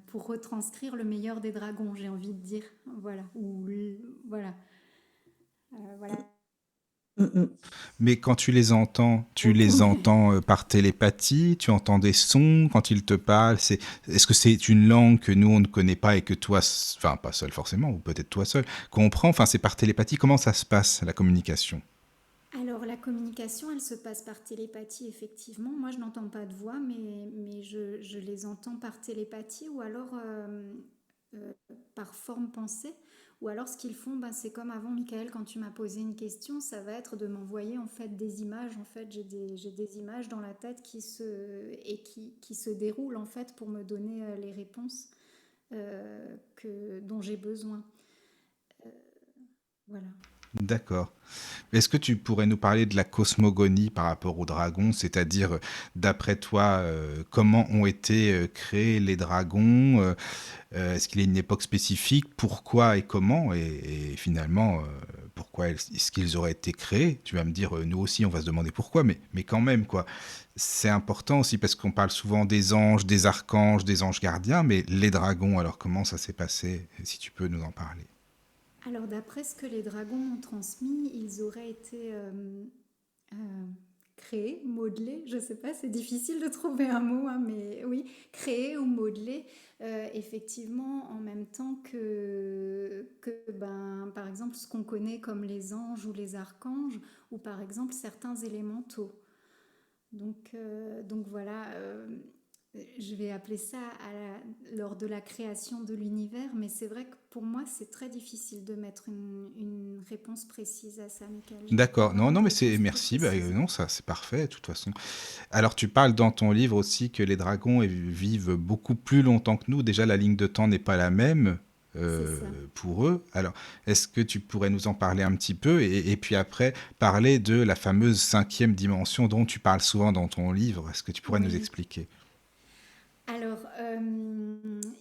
pour retranscrire le meilleur des dragons, j'ai envie de dire. Voilà. Voilà. Voilà. Mm, mm. Mais quand tu les entends par télépathie, tu entends des sons quand ils te parlent. Est-ce que c'est une langue que nous on ne connaît pas et que toi, enfin pas seul forcément, ou peut-être toi seul, comprends. Enfin, c'est par télépathie. Comment ça se passe la communication? Alors la communication, elle se passe par télépathie, effectivement. Moi, je n'entends pas de voix, mais je les entends par télépathie ou alors par forme pensée. Ou alors ce qu'ils font, ben, c'est comme avant, Michael, quand tu m'as posé une question, ça va être de m'envoyer en fait des images. En fait, j'ai des images dans la tête qui se déroulent en fait pour me donner les réponses dont j'ai besoin. Voilà. D'accord. Est-ce que tu pourrais nous parler de la cosmogonie par rapport aux dragons, c'est-à-dire, d'après toi, comment ont été créés les dragons? Est-ce qu'il y a une époque spécifique? Pourquoi et comment? Et finalement, pourquoi est-ce qu'ils auraient été créés? Tu vas me dire, nous aussi, on va se demander pourquoi, mais quand même, quoi. C'est important aussi parce qu'on parle souvent des anges, des archanges, des anges gardiens, mais les dragons, alors comment ça s'est passé? Si tu peux nous en parler. Alors d'après ce que les dragons m'ont transmis, ils auraient été euh, créés, modelés, je ne sais pas, c'est difficile de trouver un mot, hein, mais oui, créés ou modelés, effectivement, en même temps que ben, par exemple, ce qu'on connaît comme les anges ou les archanges, ou par exemple certains élémentaux. Donc voilà, je vais appeler ça lors de la création de l'univers, mais c'est vrai que pour moi, c'est très difficile de mettre une réponse précise à ça, Michael. J'ai pas D'accord. Non, vraiment non, de mais c'est réponse plus merci. Bah, précise. non, ça, c'est parfait, de toute façon. Alors, tu parles dans ton livre aussi que les dragons vivent beaucoup plus longtemps que nous. Déjà, la ligne de temps n'est pas la même C'est ça. pour eux. Alors, est-ce que tu pourrais nous en parler un petit peu et puis après, parler de la fameuse cinquième dimension dont tu parles souvent dans ton livre? Est-ce que tu pourrais nous Oui. expliquer? Alors,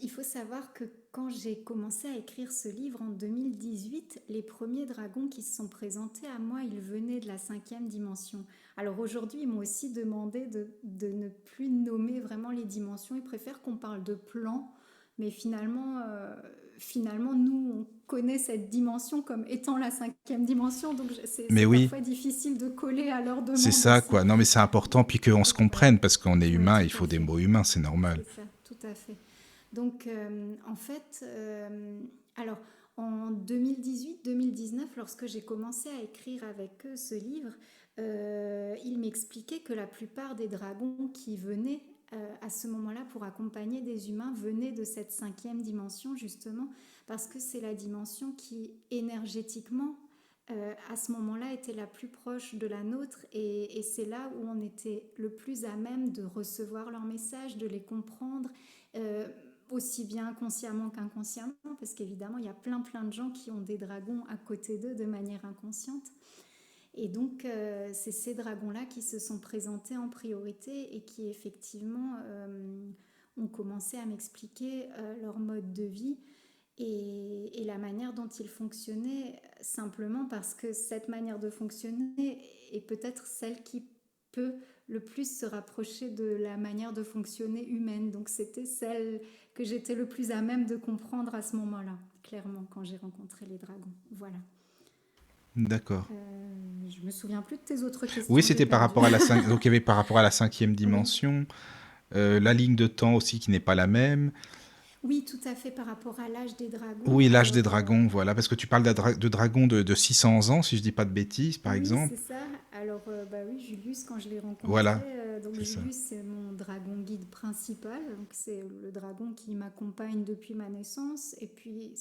il faut savoir que quand j'ai commencé à écrire ce livre en 2018, les premiers dragons qui se sont présentés à moi, ils venaient de la cinquième dimension. Alors aujourd'hui, ils m'ont aussi demandé de ne plus nommer vraiment les dimensions. Ils préfèrent qu'on parle de plans, mais finalement, nous, on connaît cette dimension comme étant la cinquième dimension, donc Mais c'est oui, parfois difficile de coller à leur c'est demande ça, aussi. quoi. Non, mais c'est important, puis qu'on se Voilà. comprenne, parce qu'on est Oui, humain, tout il à faut des fait. mots humains, c'est normal. C'est ça, tout à fait. Donc, en fait, alors en 2018-2019, lorsque j'ai commencé à écrire avec eux ce livre, ils m'expliquaient que la plupart des dragons qui venaient à ce moment-là pour accompagner des humains venaient de cette cinquième dimension, justement, parce que c'est la dimension qui, énergétiquement, à ce moment-là, était la plus proche de la nôtre et c'est là où on était le plus à même de recevoir leurs messages, de les comprendre, euh, aussi bien consciemment qu'inconsciemment, parce qu'évidemment, il y a plein de gens qui ont des dragons à côté d'eux de manière inconsciente. Et donc, c'est ces dragons-là qui se sont présentés en priorité et qui, effectivement, ont commencé à m'expliquer leur mode de vie et la manière dont ils fonctionnaient, simplement parce que cette manière de fonctionner est peut-être celle qui peut le plus se rapprocher de la manière de fonctionner humaine. Donc c'était celle que j'étais le plus à même de comprendre à ce moment-là, clairement, quand j'ai rencontré les dragons. Voilà. D'accord. Je me souviens plus de tes autres Oui, questions, j'ai c'était par perdu. rapport à donc il y avait par rapport à la cinquième Oui. dimension, la ligne de temps aussi qui n'est pas la même. Oui, tout à fait par rapport à l'âge des dragons. Oui, l'âge des Alors, dragons, voilà, parce que tu parles de dragons de 600 ans, si je dis pas de bêtises, par oui, c'est exemple. ça. Alors, bah oui, Julius, quand je l'ai rencontré, Voilà, donc c'est ça. Julius, c'est mon dragon guide principal. Donc, c'est le dragon qui m'accompagne depuis ma naissance. Et puis,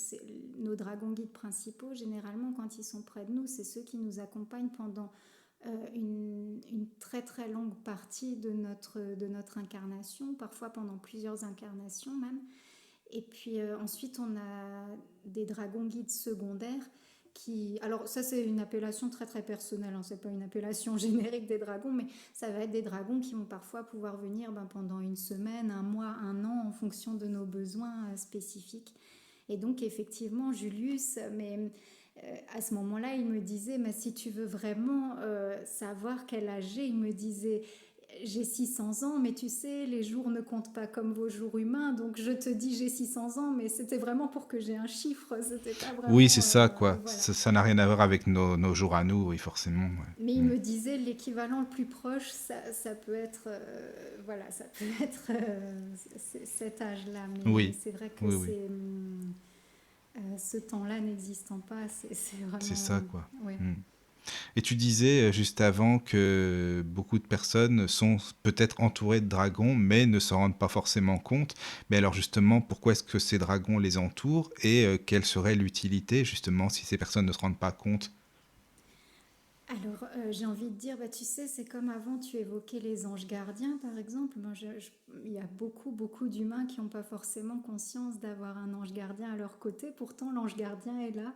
nos dragons guides principaux, généralement, quand ils sont près de nous, c'est ceux qui nous accompagnent pendant une très longue partie de notre incarnation, parfois pendant plusieurs incarnations même. Et puis ensuite, on a des dragons guides secondaires qui... Alors ça, c'est une appellation très personnelle, hein. C'est pas une appellation générique des dragons, mais ça va être des dragons qui vont parfois pouvoir venir pendant une semaine, un mois, un an, en fonction de nos besoins spécifiques. Et donc effectivement, Julius, mais à ce moment-là, il me disait, mais si tu veux vraiment savoir quel âge j'ai, il me disait, j'ai 600 ans, mais tu sais, les jours ne comptent pas comme vos jours humains, donc je te dis j'ai 600 ans, mais c'était vraiment pour que j'ai un chiffre, c'était pas Oui, vraiment, c'est ça, quoi. voilà. Ça n'a rien à voir avec nos jours à nous, oui, forcément. Mais Ouais. il me disait l'équivalent le plus proche, ça peut être, voilà, ça peut être cet âge-là, mais Oui, c'est vrai que oui, oui, ce temps-là n'existant pas, c'est c'est vraiment, ça, quoi. ouais. Mm. Et tu disais juste avant que beaucoup de personnes sont peut-être entourées de dragons, mais ne s'en rendent pas forcément compte. Mais alors justement, pourquoi est-ce que ces dragons les entourent et quelle serait l'utilité justement si ces personnes ne se rendent pas compte? Alors, j'ai envie de dire, bah, tu sais, c'est comme avant, tu évoquais les anges gardiens, par exemple. Moi, il y a beaucoup, beaucoup d'humains qui n'ont pas forcément conscience d'avoir un ange gardien à leur côté. Pourtant, l'ange gardien est là.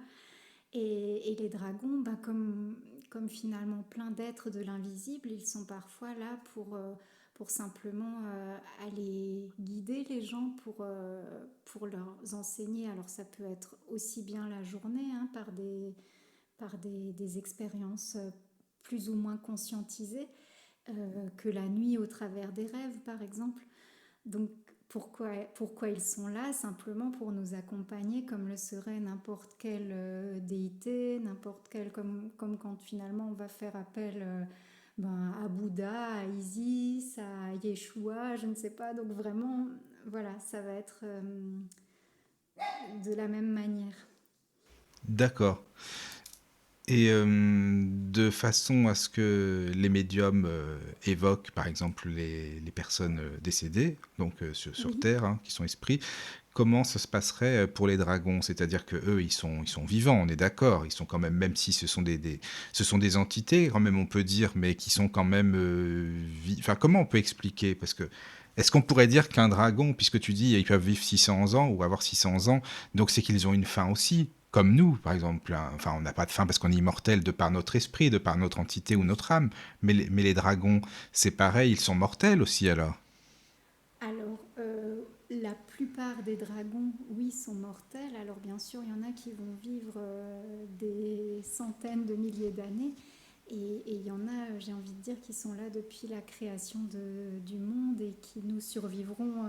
Et les dragons, bah, comme finalement plein d'êtres de l'invisible, ils sont parfois là pour simplement aller guider les gens, pour leur enseigner. Alors, ça peut être aussi bien la journée, hein, par des expériences plus ou moins conscientisées, que la nuit au travers des rêves, par exemple. Donc, pourquoi ils sont là? Simplement pour nous accompagner comme le serait n'importe quelle déité, n'importe quelle, comme quand finalement on va faire appel à Bouddha, à Isis, à Yeshua, je ne sais pas. Donc vraiment, voilà, ça va être de la même manière. D'accord. Et de façon à ce que les médiums évoquent, par exemple, les personnes décédées, donc sur Oui. Terre, hein, qui sont esprits, comment ça se passerait pour les dragons? C'est-à-dire que eux, ils sont vivants, on est d'accord. Ils sont quand même si ce sont ce sont des entités, quand même, on peut dire, mais qui sont quand même Enfin, comment on peut expliquer? Parce que est-ce qu'on pourrait dire qu'un dragon, puisque tu dis ils peuvent vivre 600 ans ou avoir 600 ans, donc c'est qu'ils ont une fin aussi, comme nous, par exemple. Hein. Enfin, on n'a pas de fin parce qu'on est immortel de par notre esprit, de par notre entité ou notre âme. Mais les dragons, c'est pareil, ils sont mortels aussi alors. Alors, la plupart des dragons, oui, sont mortels. Alors, bien sûr, il y en a qui vont vivre des centaines de milliers d'années. Et il y en a, j'ai envie de dire, qui sont là depuis la création du monde et qui nous survivront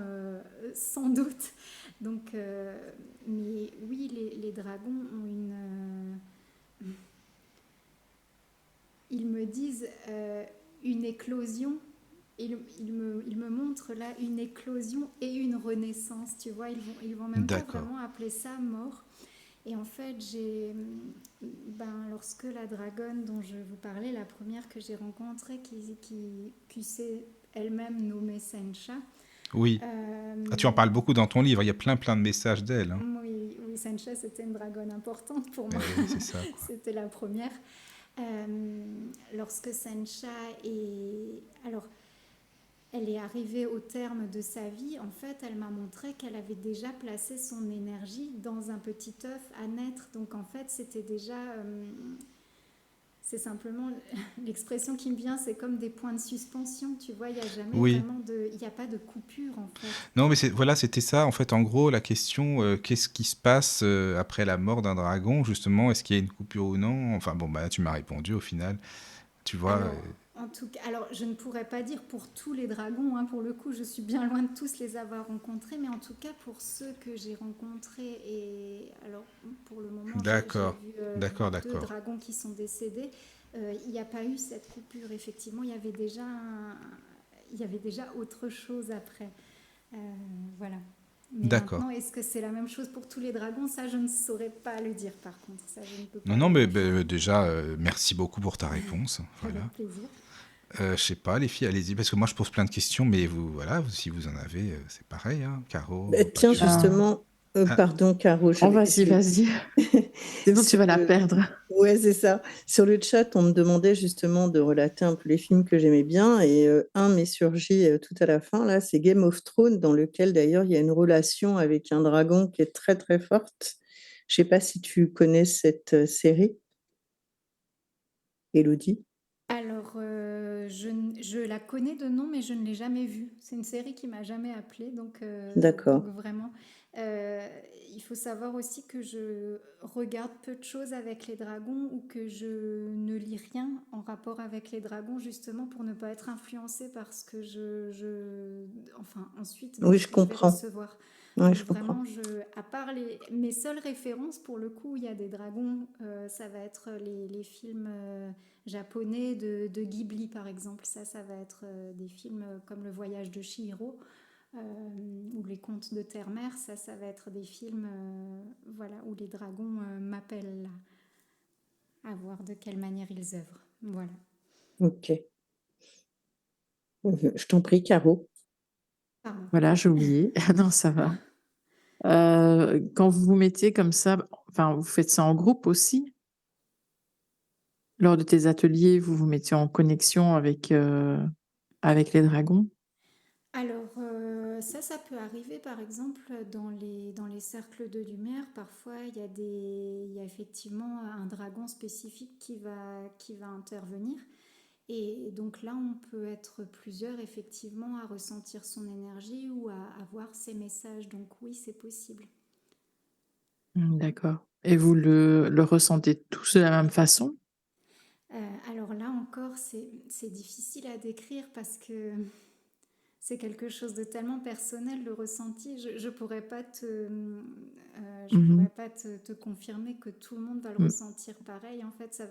sans doute. Donc, mais oui, les dragons ont ils me disent une éclosion. Il me montre là une éclosion et une renaissance, tu vois, ils vont même pas D'accord. vraiment appeler ça mort. Et en fait, lorsque la dragonne dont je vous parlais, la première que j'ai rencontrée, qui s'est elle-même nommée Sencha, Oui. Ah, tu en parles beaucoup dans ton livre, il y a plein de messages d'elle. Hein. oui, Sencha, c'était une dragonne importante pour moi. Oui, c'est ça, quoi. C'était la première. Lorsque Sencha est... Alors, elle est arrivée au terme de sa vie, en fait, elle m'a montré qu'elle avait déjà placé son énergie dans un petit œuf à naître. Donc, en fait, c'était déjà... c'est simplement... L'expression qui me vient, c'est comme des points de suspension, tu vois, il n'y a jamais Oui. vraiment de... Il n'y a pas de coupure, en fait. Non, mais voilà, c'était ça, en fait, en gros, la question, qu'est-ce qui se passe après la mort d'un dragon, justement, est-ce qu'il y a une coupure ou non? Enfin, bon, bah, tu m'as répondu au final, tu vois. Alors, en tout cas, alors, je ne pourrais pas dire pour tous les dragons, hein, pour le coup, je suis bien loin de tous les avoir rencontrés, mais en tout cas, pour ceux que j'ai rencontrés, et alors, pour le moment, j'ai D'accord, vu d'accord, 2 d'accord. dragons qui sont décédés. Il n'y a pas eu cette coupure, effectivement, il y avait déjà autre chose après. Voilà. Mais D'accord. maintenant, est-ce que c'est la même chose pour tous les dragons? Ça, je ne saurais pas le dire, par contre. Ça, je ne peux pas Non, mais vérifier. déjà, merci beaucoup pour ta réponse. Voilà. Avec plaisir. Je sais pas, les filles, allez-y, parce que moi, je pose plein de questions, mais vous, voilà, si vous en avez, c'est pareil, hein. Caro, Tiens, Patrick. justement, Ah, pardon, Caro, Oh, vas-y, vas-y. Sinon, tu sur vas la le... perdre. Ouais, c'est ça. Sur le chat, on me demandait justement de relater un peu les films que j'aimais bien, et un m'est surgi tout à la fin, là, c'est Game of Thrones, dans lequel d'ailleurs il y a une relation avec un dragon qui est très très forte. Je sais pas si tu connais cette série, Élodie. Alors, je la connais de nom, mais je ne l'ai jamais vue. C'est une série qui m'a jamais appelée, donc D'accord. vraiment. Euh, il faut savoir aussi que je regarde peu de choses avec les dragons ou que je ne lis rien en rapport avec les dragons justement pour ne pas être influencée par ce que enfin ensuite dans Oui, ce je que je vais comprends. recevoir. Oui, Donc je comprends. vraiment, à part mes seules références pour le coup, il y a des dragons, ça va être les films japonais de Ghibli par exemple. Ça va être des films comme Le Voyage de Chihiro ou Les Contes de Terre-Mère, ça va être des films voilà, où les dragons m'appellent là, à voir de quelle manière ils œuvrent. Voilà. Ok. Je t'en prie, Caro. Pardon. Voilà, j'ai oublié. Non, ça va. Quand vous vous mettez comme ça, enfin, vous faites ça en groupe aussi? Lors de tes ateliers, vous vous mettez en connexion avec les dragons? Alors, ça peut arriver par exemple dans les cercles de lumière. Parfois, il y a effectivement un dragon spécifique qui va intervenir. Et donc là, on peut être plusieurs effectivement à ressentir son énergie ou à avoir ses messages. Donc oui, c'est possible. D'accord. Et vous le ressentez tous de la même façon? Alors là encore, c'est difficile à décrire parce que c'est quelque chose de tellement personnel, le ressenti. Je pourrais pas je Mhm. pourrais pas te confirmer que tout le monde va le Mm. ressentir pareil. En fait,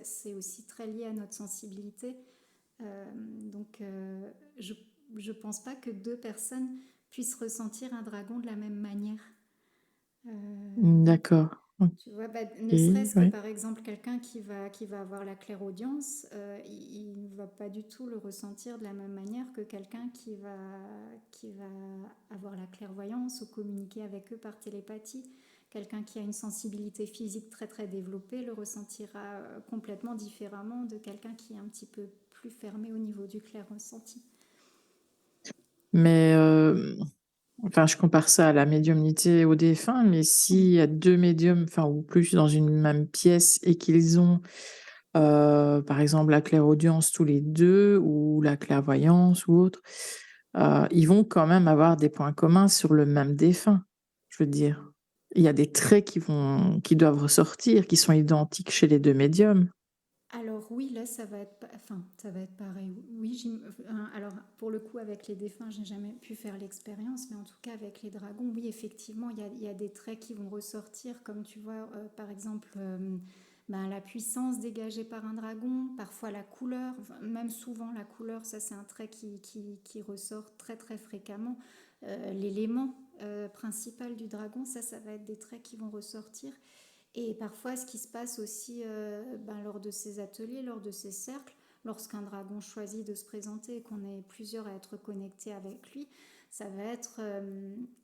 c'est aussi très lié à notre sensibilité. Donc, je pense pas que deux personnes puissent ressentir un dragon de la même manière. Euh, D'accord. Ok, Tu vois, ne serait-ce que ouais. par exemple quelqu'un qui va avoir la clairaudience, il ne va pas du tout le ressentir de la même manière que quelqu'un qui va avoir la clairvoyance ou communiquer avec eux par télépathie. Quelqu'un qui a une sensibilité physique très très développée le ressentira complètement différemment de quelqu'un qui est un petit peu plus fermé au niveau du clair ressenti. Mais enfin, je compare ça à la médiumnité au défunt, mais s'il y a deux médiums, enfin, ou plus dans une même pièce et qu'ils ont, par exemple, la clairaudience tous les deux ou la clairvoyance ou autre, ils vont quand même avoir des points communs sur le même défunt. Je veux dire, il y a des traits qui doivent ressortir, qui sont identiques chez les deux médiums. Alors oui, là, ça va être pareil. Oui, alors pour le coup, avec les défunts, j'ai jamais pu faire l'expérience, mais en tout cas avec les dragons, oui, effectivement, il y a des traits qui vont ressortir, comme tu vois, par exemple, la puissance dégagée par un dragon, parfois la couleur, enfin, même souvent la couleur, ça c'est un trait qui ressort très très fréquemment. L'élément principal du dragon, ça va être des traits qui vont ressortir. Et parfois, ce qui se passe aussi lors de ces ateliers, lors de ces cercles, lorsqu'un dragon choisit de se présenter et qu'on est plusieurs à être connectés avec lui, ça va être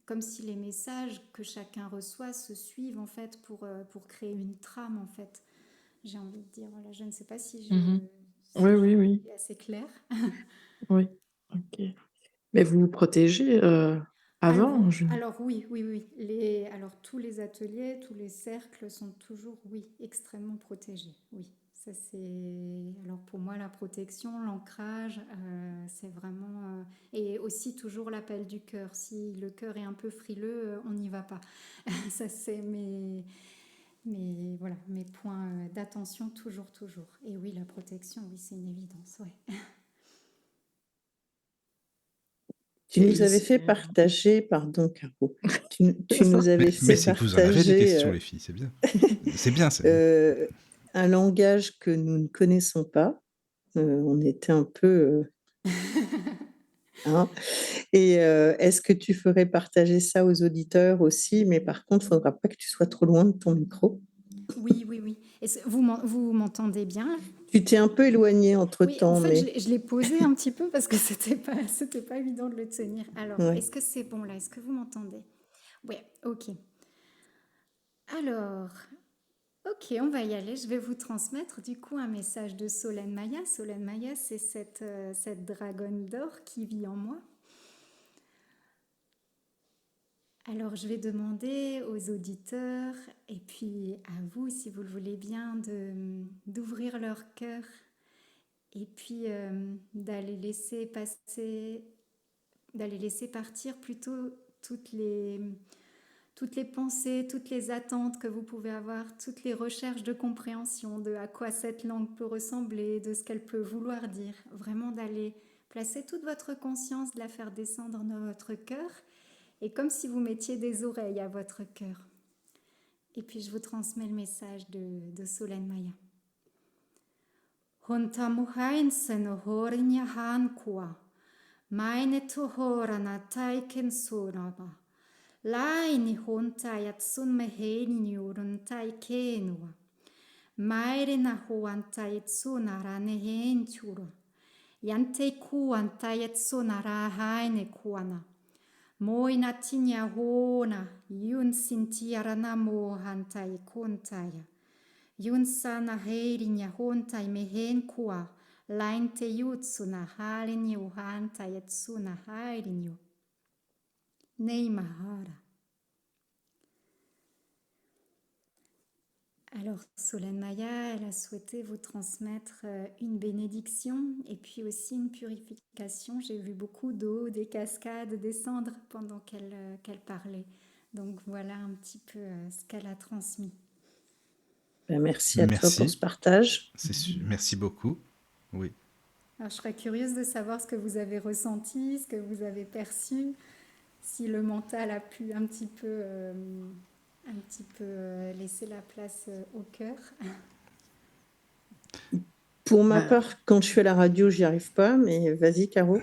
comme si les messages que chacun reçoit se suivent en fait pour créer une trame en fait. J'ai envie de dire, voilà, je ne sais pas Mhm. si Oui, je oui, oui, suis assez claire. oui. Ok. Mais vous vous protégez avant, Alors oui, oui, oui. Alors tous les ateliers, tous les cercles sont toujours, oui, extrêmement protégés. Oui, ça c'est. Alors pour moi, la protection, l'ancrage, c'est vraiment. Et aussi toujours l'appel du cœur. Si le cœur est un peu frileux, on n'y va pas. Ça c'est voilà, mes points d'attention toujours, toujours. Et oui, la protection, oui, c'est une évidence, ouais. Tu nous avais fait partager, pardon, Caro, tu nous avais Mais fait c'est que vous en avez des partager questions, les filles, c'est bien. C'est bien, c'est bien. un langage que nous ne connaissons pas. On était un peu... hein. Et est-ce que tu ferais partager ça aux auditeurs aussi? Mais par contre, il ne faudra pas que tu sois trop loin de ton micro. Oui, oui, oui. Vous m'entendez bien là? Tu t'es un peu éloigné Oui, en entre-temps, fait, mais je l'ai posé un petit peu parce que c'était pas évident de le tenir. Alors, ouais. est-ce que c'est bon là? Est-ce que vous m'entendez? Ouais, ok. Alors, ok, on va y aller. Je vais vous transmettre du coup un message de Solène Maya. Solène Maya, c'est cette dragonne d'or qui vit en moi. Alors, je vais demander aux auditeurs et puis à vous, si vous le voulez bien, d'ouvrir leur cœur et puis d'aller laisser partir plutôt toutes les toutes les pensées, toutes les attentes que vous pouvez avoir, toutes les recherches de compréhension de à quoi cette langue peut ressembler, de ce qu'elle peut vouloir dire. Vraiment d'aller placer toute votre conscience, de la faire descendre dans votre cœur, et comme si vous mettiez des oreilles à votre cœur. Et puis je vous transmets le message de Solène Maya. Hontamuhain senohorinya hankua, meine tohorana taiken sonaba. Laini honta yatsun meheni urun taikenua. Maire na huanta yatsuna rane hentura. Yante kuanta yatsuna rahaine kuana. Moina tinya hona, yun sintiara na mohanta ikontaya. Yun sana heirinya honta mehen kua. Lainte yutsuna harinyo hanta yatsuna hairinyo. Neymahara. Alors, Solène Maya, elle a souhaité vous transmettre une bénédiction et puis aussi une purification. J'ai vu beaucoup d'eau, des cascades descendre pendant qu'elle parlait. Donc voilà un petit peu ce qu'elle a transmis. Merci à toi pour ce partage. Merci beaucoup. Oui. Alors, je serais curieuse de savoir ce que vous avez ressenti, ce que vous avez perçu, si le mental a pu un petit peu laisser la place au cœur. Pour ma part, quand je suis à la radio, j'y arrive pas, mais vas-y, Caro.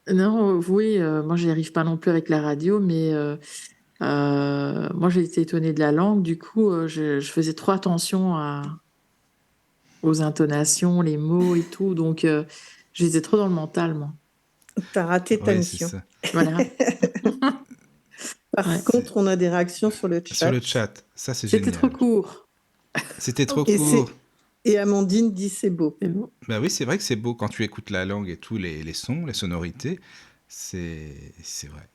Non, oui, moi, j'y arrive pas non plus avec la radio, mais moi, j'ai été étonnée de la langue. Du coup, je faisais trop attention aux intonations, les mots et tout. Donc, j'étais trop dans le mental, moi. T'as raté ta mission. Voilà. Par contre, on a des réactions sur le chat. Sur le chat, ça c'est génial. C'était trop court. C'était trop court. Et Amandine dit c'est beau. Bah oui, c'est vrai que c'est beau quand tu écoutes la langue et tous les sons, les sonorités. C'est vrai.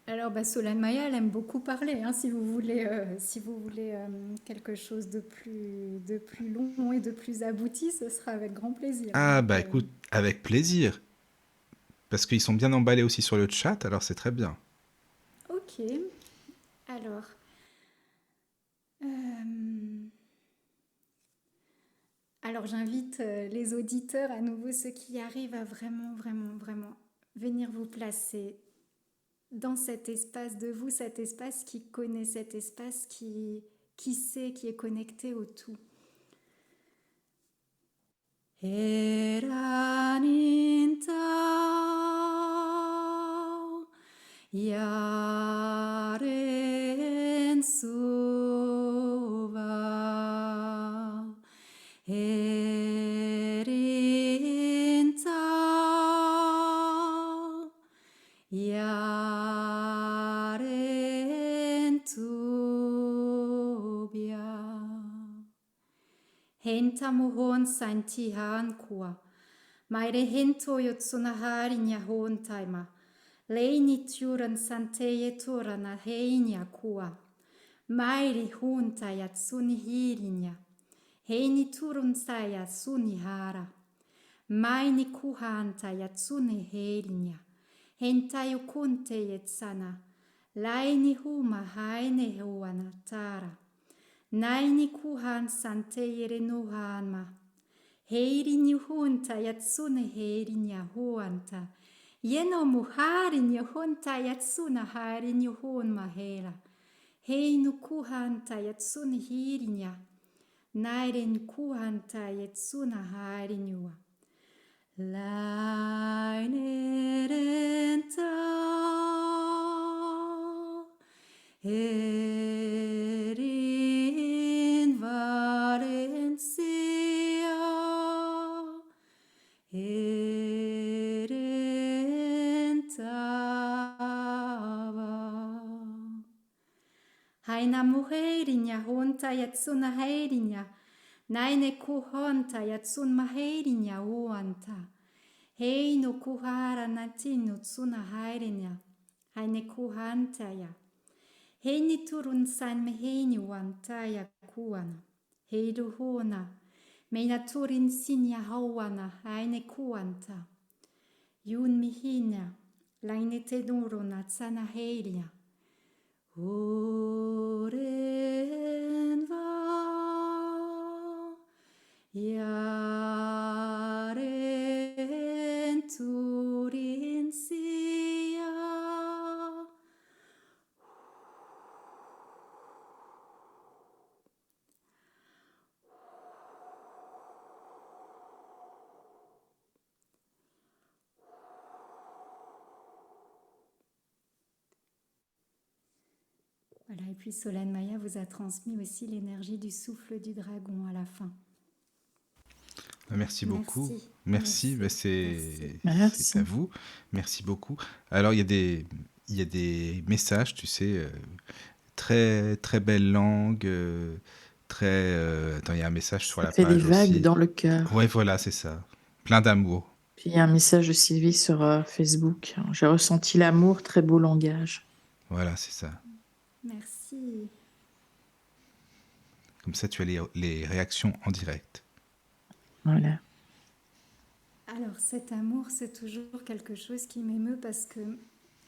Alors, Solène Maya, elle aime beaucoup parler. Hein, si vous voulez quelque chose de plus long et de plus abouti, ce sera avec grand plaisir. Ah, bah écoute, avec plaisir. Parce qu'ils sont bien emballés aussi sur le chat, alors c'est très bien. Ok. Alors j'invite les auditeurs, à nouveau ceux qui arrivent, à vraiment venir vous placer dans cet espace de vous, cet espace qui connaît, cet espace qui sait, qui est connecté au tout. Eranintau yaren suva erintau yaren tubia Hentamuhon santihan kua. Maire hento yotsunahari nyahon taima. Leini turan santeye turana heinya kua. Maire hunta yatsuni hirinya. Heini turun saya sunihara. Maini kuhanta yatsuni herinya. Hentayu kunte yetsana. Laini huma haine huana tara. Naini kuhan sante yere nuhanma. Heiri nyuhunta yatsune heiri nyahuanta. Yeno muhari nyuhunta yatsuna hari nyuhunma hera. Heinu kuhanta yatsune hirinya. Naire kuhanta yatsuna hari nyua. Lainerenta. Erin Valencia, Erin Tava. Haina muherinya honta yatsuna herinya, naine kuhonta yatsun maherinya uanta. Heino kuhara natinu tsuna herinya, haine kuhanta ya. Heini turun san meheni wantaya kuana. Heidu hona. Meina turin sinya hawana haine kuanta. Yun mihina. Lainete doro natsana heilia. Oren va. Yaren turin sia. Voilà, et puis Solène Maya vous a transmis aussi l'énergie du souffle du dragon à la fin. Merci beaucoup. Merci. Merci, c'est Merci. à vous. Merci beaucoup. Alors, il y a des messages, tu sais, très, très belle langue, très... attends, il y a un message sur Ça la fait des page vagues aussi. dans le cœur. Ouais, voilà, c'est ça. Plein d'amour. Puis il y a un message de Sylvie sur Facebook. J'ai ressenti l'amour, très beau langage. Voilà, c'est ça. Merci. Comme ça, tu as les réactions en direct. Voilà. Alors cet amour, c'est toujours quelque chose qui m'émeut parce que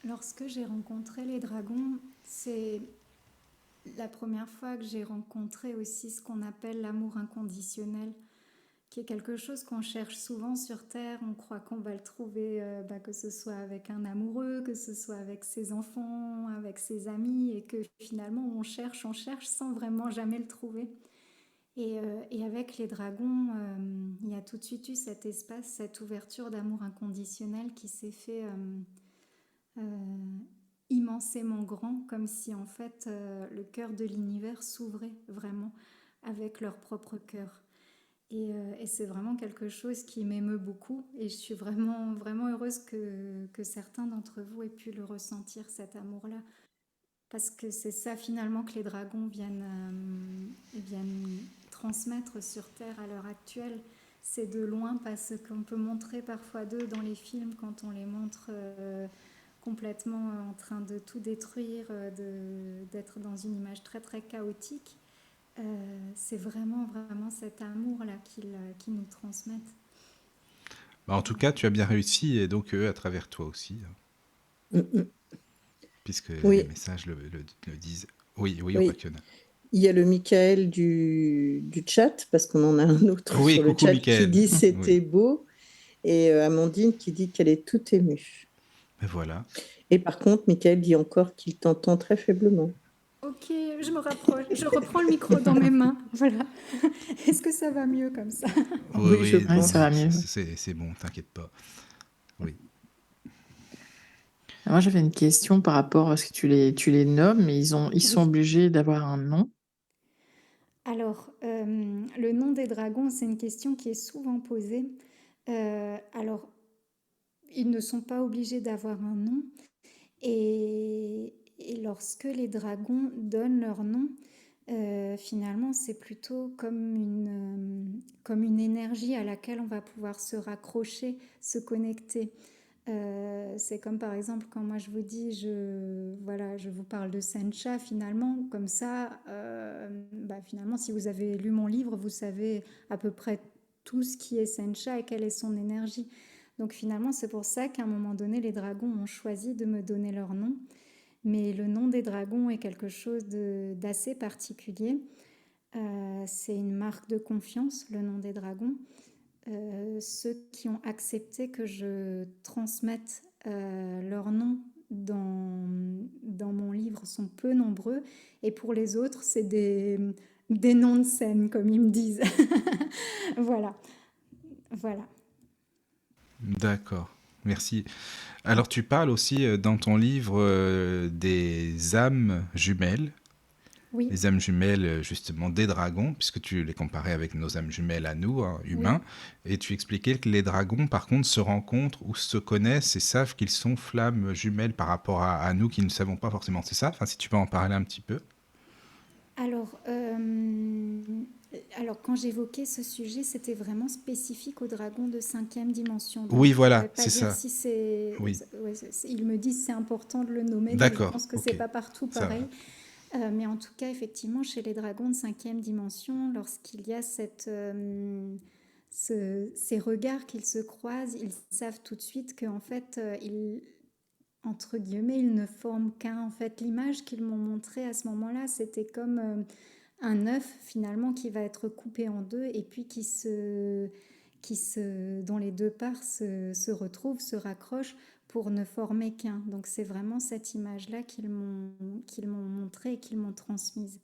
lorsque j'ai rencontré les dragons, c'est la première fois que j'ai rencontré aussi ce qu'on appelle l'amour inconditionnel, qui est quelque chose qu'on cherche souvent sur Terre. On croit qu'on va le trouver, que ce soit avec un amoureux, que ce soit avec ses enfants, avec ses amis, et que finalement on cherche sans vraiment jamais le trouver. Et avec les dragons, il y a tout de suite eu cet espace, cette ouverture d'amour inconditionnel qui s'est fait immensément grand, comme si en fait le cœur de l'univers s'ouvrait vraiment avec leur propre cœur. Et c'est vraiment quelque chose qui m'émeut beaucoup, et je suis vraiment, vraiment heureuse que certains d'entre vous aient pu le ressentir, cet amour-là. Parce que c'est ça finalement que les dragons viennent transmettre sur Terre à l'heure actuelle. C'est de loin, parce qu'on peut montrer parfois d'eux dans les films quand on les montre complètement en train de tout détruire, d'être dans une image très très chaotique. C'est vraiment, vraiment cet amour-là qu'ils nous transmettent. Bah, en tout cas, tu as bien réussi, et donc eux, à travers toi aussi, Mm, mm. puisque Oui. les messages le disent. Oui, Oui. Opakiona. Il y a le Michael du chat, parce qu'on en a un autre Oui, sur le coucou chat Mickaël. qui dit c'était Oui. beau, et Amandine qui dit qu'elle est toute émue. Mais voilà. Et par contre, Michael dit encore qu'il t'entend très faiblement. Ok, je me rapproche, je reprends le micro dans mes mains, voilà. Est-ce que ça va mieux comme ça? Oui, je Oui, pense. ça va mieux. c'est bon, t'inquiète pas. Oui. Moi, j'avais une question par rapport à ce que tu les nommes, mais ils sont Oui. obligés d'avoir un nom. Alors, le nom des dragons, c'est une question qui est souvent posée. Alors, ils ne sont pas obligés d'avoir un nom. Et lorsque les dragons donnent leur nom, finalement, c'est plutôt comme une énergie à laquelle on va pouvoir se raccrocher, se connecter. C'est comme par exemple quand moi je vous dis, je vous parle de Sencha, finalement, comme ça, finalement, si vous avez lu mon livre, vous savez à peu près tout ce qui est Sencha et quelle est son énergie. Donc finalement, c'est pour ça qu'à un moment donné, les dragons ont choisi de me donner leur nom. Mais le nom des dragons est quelque chose d'assez particulier. C'est une marque de confiance, le nom des dragons. Ceux qui ont accepté que je transmette leur nom dans mon livre sont peu nombreux. Et pour les autres, c'est des noms de scène, comme ils me disent. Voilà. Voilà. D'accord. Merci. Alors, tu parles aussi dans ton livre des âmes jumelles. Oui. Les âmes jumelles, justement, des dragons, puisque tu les comparais avec nos âmes jumelles à nous, hein, humains. Oui. Et tu expliquais que les dragons, par contre, se rencontrent ou se connaissent et savent qu'ils sont flammes jumelles par rapport à nous qui ne savons pas forcément. C'est ça? Enfin, si tu peux en parler un petit peu. Alors quand j'évoquais ce sujet, c'était vraiment spécifique aux dragons de 5e dimension. Donc oui, voilà, c'est ça. Si oui. Ils me disent c'est important de le nommer, mais je pense que c'est pas partout pareil. Mais en tout cas, effectivement, chez les dragons de 5e dimension, lorsqu'il y a ces regards qu'ils se croisent, ils savent tout de suite qu'en fait, entre guillemets, ils ne forment qu'un. En fait, l'image qu'ils m'ont montrée à ce moment-là, c'était comme un œuf finalement qui va être coupé en deux et puis dont les deux parts se retrouvent, se raccrochent pour ne former qu'un. Donc c'est vraiment cette image-là qu'ils m'ont montrée et qu'ils m'ont transmise.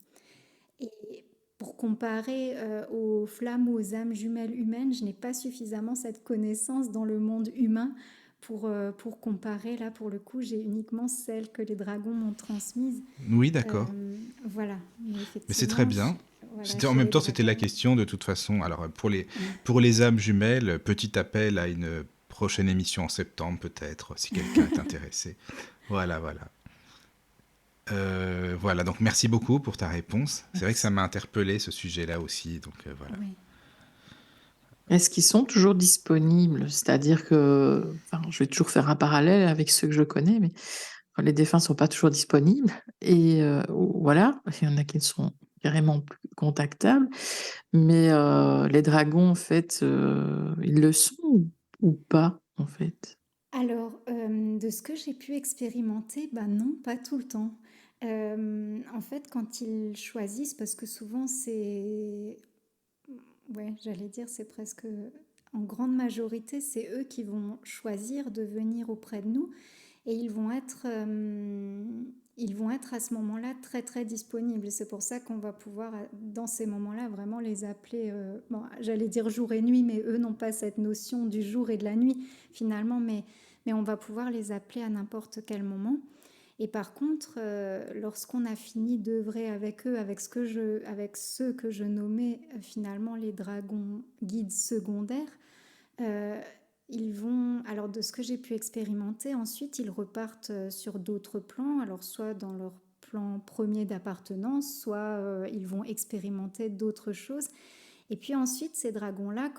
Et pour comparer aux flammes ou aux âmes jumelles humaines, je n'ai pas suffisamment cette connaissance dans le monde humain pour comparer. Là, pour le coup, j'ai uniquement celle que les dragons m'ont transmise. Oui, d'accord. Voilà, mais Mais c'est très effectivement, bien. voilà, C'était, en chez même les temps, c'était la dragons. question de toute façon. Alors, Ouais. pour les âmes jumelles, petit appel à une prochaine émission en septembre, peut-être, si quelqu'un est intéressé. Voilà, voilà. Voilà, donc merci beaucoup pour ta réponse. C'est vrai que ça Merci. m'a interpellé ce sujet-là aussi, donc voilà. Oui. Est-ce qu'ils sont toujours disponibles? C'est-à-dire que, enfin, je vais toujours faire un parallèle avec ceux que je connais, mais les défunts ne sont pas toujours disponibles. Et voilà, il y en a qui sont carrément plus contactables. Mais les dragons, en fait, ils le sont ou pas, en fait? Alors, de ce que j'ai pu expérimenter, bah non, pas tout le temps. En fait, quand ils choisissent, parce que souvent c'est, ouais, j'allais dire, c'est presque en grande majorité, c'est eux qui vont choisir de venir auprès de nous et ils vont être à ce moment-là très très disponibles. C'est pour ça qu'on va pouvoir, dans ces moments-là, vraiment les appeler, bon, j'allais dire jour et nuit, mais eux n'ont pas cette notion du jour et de la nuit finalement, mais on va pouvoir les appeler à n'importe quel moment. Et par contre, lorsqu'on a fini d'œuvrer avec eux, avec ceux que je nommais finalement les dragons guides secondaires, euh, ils vont, alors de ce que j'ai pu expérimenter, ensuite ils repartent sur d'autres plans, alors soit dans leur plan premier d'appartenance, soit ils vont expérimenter d'autres choses. Et puis ensuite, ces dragons-là,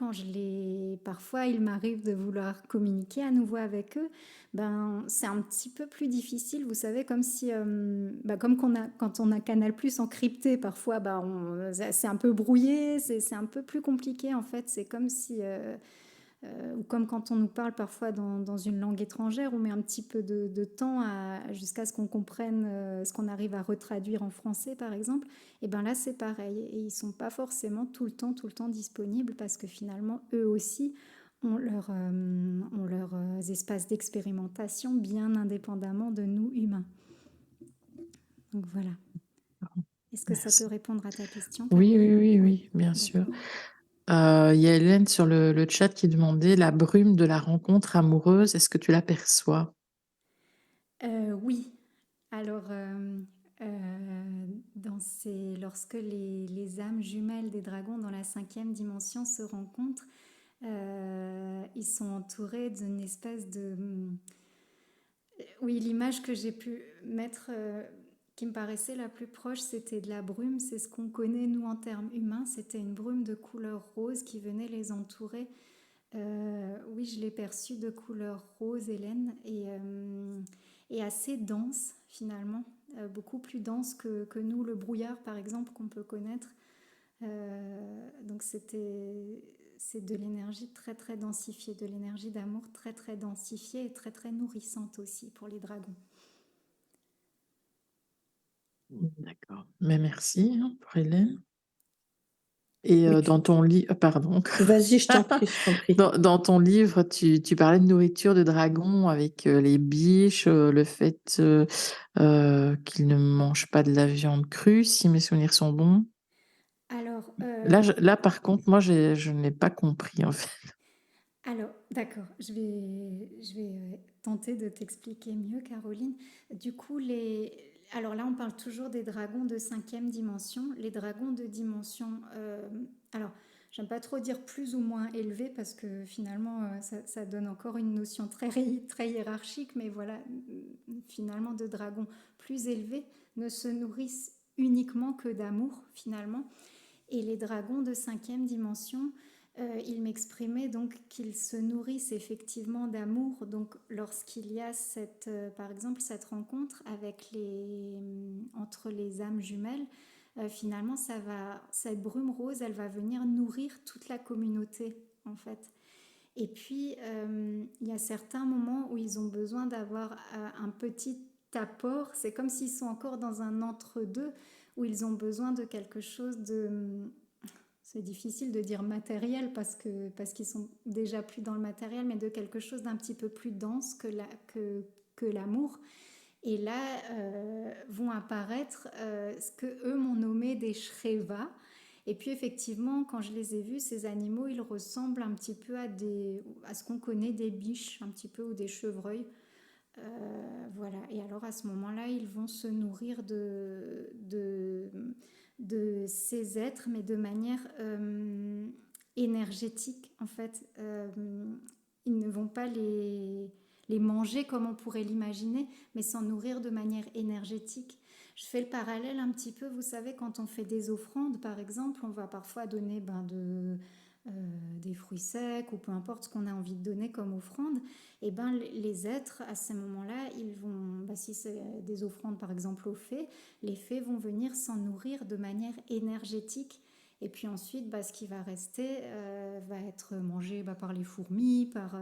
parfois il m'arrive de vouloir communiquer à nouveau avec eux, ben c'est un petit peu plus difficile. Vous savez, comme si, comme quand on a Canal+ encrypté, parfois, c'est un peu brouillé, c'est un peu plus compliqué en fait. C'est comme si ou comme quand on nous parle parfois dans une langue étrangère, on met un petit peu de temps jusqu'à ce qu'on comprenne ce qu'on arrive à retraduire en français, par exemple. Et bien là, c'est pareil. Et ils ne sont pas forcément tout le temps disponibles parce que finalement, eux aussi ont leurs espaces d'expérimentation bien indépendamment de nous, humains. Donc voilà. Est-ce que ça peut Merci. répondre à ta question, Oui, Caroline? oui, bien sûr. D'accord. Il y a Hélène sur le chat qui demandait la brume de la rencontre amoureuse, est-ce que tu l'aperçois? Oui. Alors, lorsque les âmes jumelles des dragons dans la 5e dimension se rencontrent, ils sont entourés d'une espèce de... Oui, l'image que j'ai pu mettre, qui me paraissait la plus proche, c'était de la brume. C'est ce qu'on connaît, nous, en termes humains. C'était une brume de couleur rose qui venait les entourer. Oui, je l'ai perçue de couleur rose, Hélène, et assez dense, finalement. Beaucoup plus dense que nous, le brouillard, par exemple, qu'on peut connaître. Donc c'est de l'énergie très très densifiée, de l'énergie d'amour très très densifiée et très très nourrissante aussi pour les dragons. D'accord. Mais merci pour Hélène. Et Oui. dans ton livre, pardon, Vas-y, je t'en prie, je t'en prie. dans ton livre, tu parlais de nourriture de dragon avec les biches, le fait qu'ils ne mangent pas de la viande crue, si mes souvenirs sont bons. Alors, Là, par contre, moi, je n'ai pas compris, en fait. Alors, d'accord, je vais tenter de t'expliquer mieux, Caroline. Du coup, alors là, on parle toujours des dragons de 5e dimension. Les dragons de dimension, alors, j'aime pas trop dire plus ou moins élevés parce que finalement, ça donne encore une notion très hiérarchique, mais voilà, finalement, de dragons plus élevés ne se nourrissent uniquement que d'amour, finalement. Et les dragons de 5e dimension, il m'exprimait donc qu'ils se nourrissent effectivement d'amour. Donc lorsqu'il y a par exemple cette rencontre entre les âmes jumelles, finalement cette brume rose, elle va venir nourrir toute la communauté en fait. Et puis, il y a certains moments où ils ont besoin d'avoir un petit apport. C'est comme s'ils sont encore dans un entre-deux, où ils ont besoin de quelque chose de... C'est difficile de dire matériel parce qu'ils sont déjà plus dans le matériel, mais de quelque chose d'un petit peu plus dense que l'amour. Et là vont apparaître ce que eux m'ont nommé des shrevas. Et puis effectivement, quand je les ai vus, ces animaux, ils ressemblent un petit peu à ce qu'on connaît des biches, un petit peu, ou des chevreuils. Voilà. Et alors à ce moment-là, ils vont se nourrir de ces êtres, mais de manière énergétique, en fait. Ils ne vont pas les manger comme on pourrait l'imaginer, mais s'en nourrir de manière énergétique. Je fais le parallèle un petit peu, vous savez, quand on fait des offrandes, par exemple, on va parfois donner des fruits secs ou peu importe ce qu'on a envie de donner comme offrande. Et ben les êtres, à ces moments-là, ils vont, si c'est des offrandes par exemple aux fées, les fées vont venir s'en nourrir de manière énergétique. Et puis ensuite, ce qui va rester va être mangé par les fourmis, par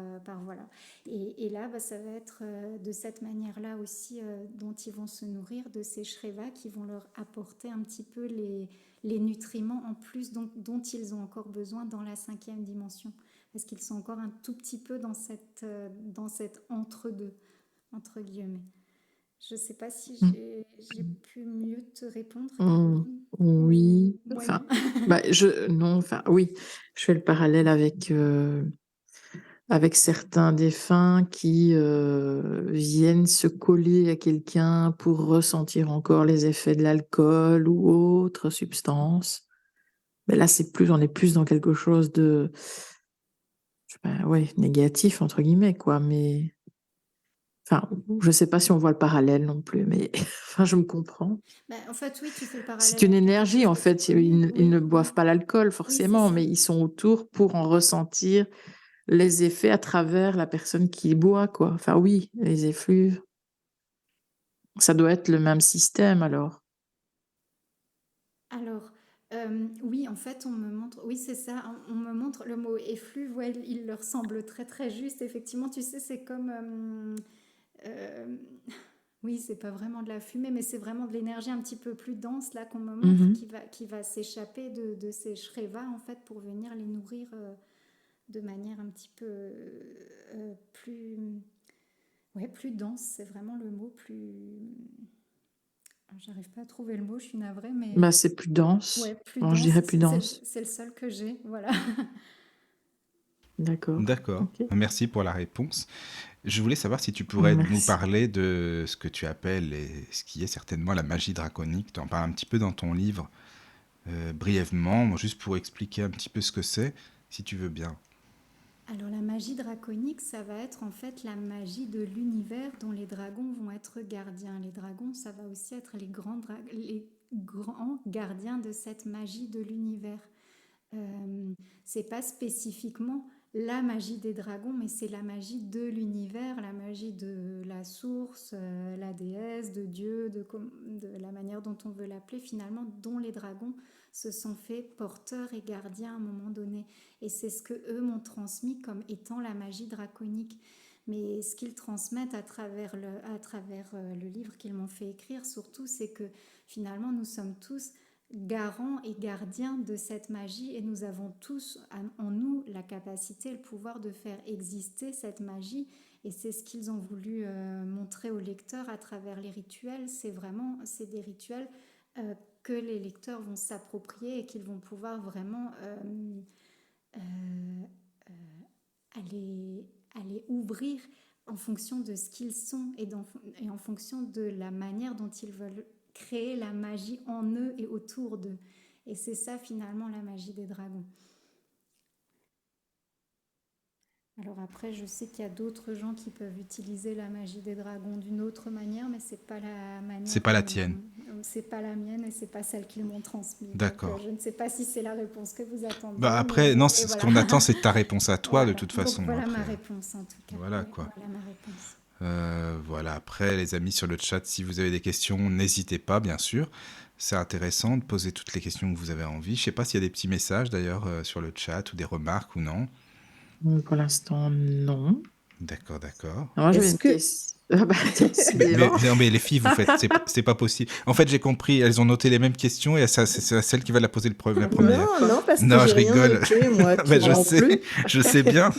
voilà. Et là, ça va être de cette manière-là aussi dont ils vont se nourrir, de ces shrevas qui vont leur apporter un petit peu les nutriments en plus dont ils ont encore besoin dans la 5e dimension. Parce qu'ils sont encore un tout petit peu dans cette entre-deux, entre guillemets. Je ne sais pas si j'ai pu mieux te répondre, Caroline. Oui, Moyen. oui, je fais le parallèle avec certains défunts qui viennent se coller à quelqu'un pour ressentir encore les effets de l'alcool ou autre substance. Mais là, on est plus dans quelque chose de négatif, entre guillemets, quoi. Mais je ne sais pas si on voit le parallèle non plus, mais je me comprends. En fait, oui, tu fais le parallèle. C'est une énergie, en fait. Ils ne boivent pas l'alcool, forcément, oui, mais ils sont autour pour en ressentir les effets à travers la personne qui boit, quoi. Enfin, oui, les effluves. Ça doit être le même système, alors. Alors, oui, en fait, on me montre... Oui, c'est ça, on me montre le mot effluve, ouais, il leur semble très, très juste. Effectivement, tu sais, c'est comme... oui, c'est pas vraiment de la fumée, mais c'est vraiment de l'énergie un petit peu plus dense, là, qu'on me montre, qui va s'échapper de ces shrevas, en fait, pour venir les nourrir de manière un petit peu plus dense. C'est vraiment le mot plus... J'arrive pas à trouver le mot, je suis navrée, mais... c'est plus dense. Ouais, plus Alors, dense. je dirais plus dense. C'est le seul que j'ai, voilà. D'accord. Okay. Merci pour la réponse. Je voulais savoir si tu pourrais nous parler de ce que tu appelles et ce qui est certainement la magie draconique. Tu en parles un petit peu dans ton livre, brièvement, juste pour expliquer un petit peu ce que c'est, si tu veux bien. Alors la magie draconique, ça va être en fait la magie de l'univers dont les dragons vont être gardiens. Les dragons, ça va aussi être les grands gardiens de cette magie de l'univers. C'est pas spécifiquement la magie des dragons, mais c'est la magie de l'univers, la magie de la source, la déesse, de Dieu, de la manière dont on veut l'appeler finalement, dont les dragons se sont faits porteurs et gardiens à un moment donné. Et c'est ce que eux m'ont transmis comme étant la magie draconique. Mais ce qu'ils transmettent à travers le livre qu'ils m'ont fait écrire, surtout, c'est que finalement, nous sommes tous garants et gardiens de cette magie et nous avons tous en nous la capacité, le pouvoir de faire exister cette magie. Et c'est ce qu'ils ont voulu montrer aux lecteurs à travers les rituels. C'est des rituels que les lecteurs vont s'approprier et qu'ils vont pouvoir vraiment aller ouvrir en fonction de ce qu'ils sont et en fonction de la manière dont ils veulent créer la magie en eux et autour d'eux. Et c'est ça finalement la magie des dragons. Alors après, je sais qu'il y a d'autres gens qui peuvent utiliser la magie des dragons d'une autre manière, mais c'est pas la manière. C'est pas la tienne. C'est pas la mienne et c'est pas celle qu'ils m'ont transmise. D'accord. Donc, je ne sais pas si c'est la réponse que vous attendez. Après, non, ce qu'on attend, c'est ta réponse à toi, de toute façon. Donc, voilà après. ma réponse en tout cas. Voilà quoi. Voilà ma réponse. Voilà, après les amis sur le chat, si vous avez des questions, n'hésitez pas bien sûr, c'est intéressant de poser toutes les questions que vous avez envie. Je sais pas s'il y a des petits messages d'ailleurs sur le chat ou des remarques ou non. Pour l'instant, non. D'accord, d'accord. Moi, j'avais Est-ce une que... question. Ah bah, Mais, décidément. non, mais les filles, vous faites, c'est pas possible. En fait, j'ai compris, elles ont noté les mêmes questions et c'est celle qui va la poser la première. Non, non, parce que Non, j'ai je rien rigole. noté, moi, tu Ben, vois, non plus. je sais bien.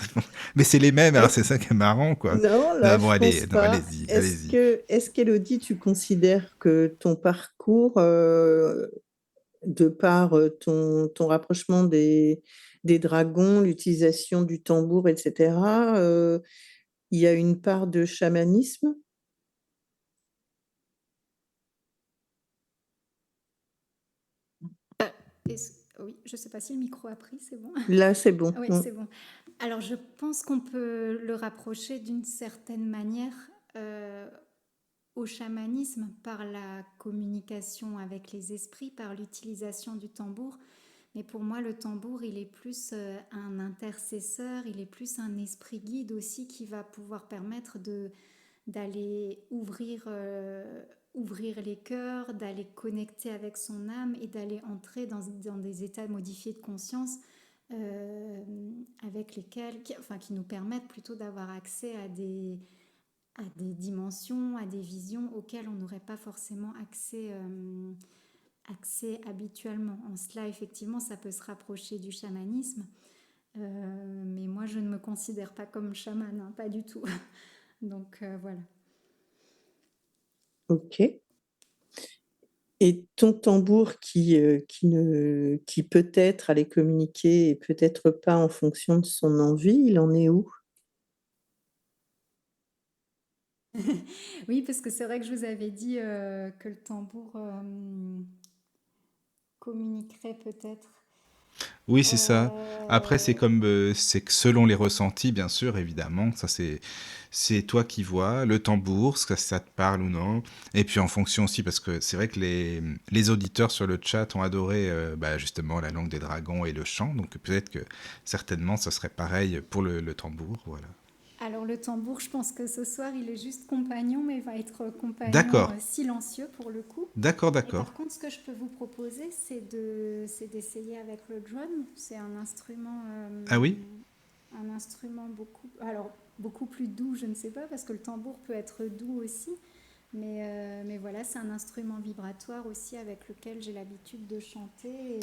Mais c'est les mêmes, alors Est-ce c'est ça qui est marrant, quoi. Non, Non, là, bon, je allez, pense non, pas. allez-y, Est-ce allez-y. que, est-ce qu'Élodie, tu considères que ton parcours, de par ton rapprochement des dragons, l'utilisation du tambour, etc., il y a une part de chamanisme? Oui, je ne sais pas si le micro a pris, c'est bon. Là, c'est bon. Oui, c'est bon. Alors, je pense qu'on peut le rapprocher d'une certaine manière au chamanisme par la communication avec les esprits, par l'utilisation du tambour. Mais pour moi, le tambour, il est plus un intercesseur, il est plus un esprit guide aussi qui va pouvoir permettre d'aller ouvrir les cœurs, d'aller connecter avec son âme et d'aller entrer dans des états modifiés de conscience avec lesquels, qui nous permettent plutôt d'avoir accès à des dimensions, à des visions auxquelles on n'aurait pas forcément accès habituellement. En cela, effectivement, ça peut se rapprocher du chamanisme. Mais moi, je ne me considère pas comme chaman, hein, pas du tout. Donc, voilà. Ok. Et ton tambour qui peut-être allait communiquer et peut-être pas en fonction de son envie, il en est où? Oui, parce que c'est vrai que je vous avais dit que le tambour communiquerait peut-être. Oui, c'est ça. Après, Euh, c'est que selon les ressentis, bien sûr, évidemment. Ça, c'est toi qui vois le tambour, ce que ça te parle ou non. Et puis en fonction aussi, parce que c'est vrai que les auditeurs sur le chat ont adoré bah, justement la langue des dragons et le chant. Donc peut-être que certainement, ça serait pareil pour le tambour. Voilà. Alors le tambour, je pense que ce soir, il est juste compagnon, mais il va être compagnon D'accord, silencieux pour le coup. d'accord, Et par d'accord. contre, ce que je peux vous proposer, c'est d'essayer avec le drum. C'est Ah oui? un instrument beaucoup plus doux, je ne sais pas, parce que le tambour peut être doux aussi. Mais voilà, c'est un instrument vibratoire aussi avec lequel j'ai l'habitude de chanter et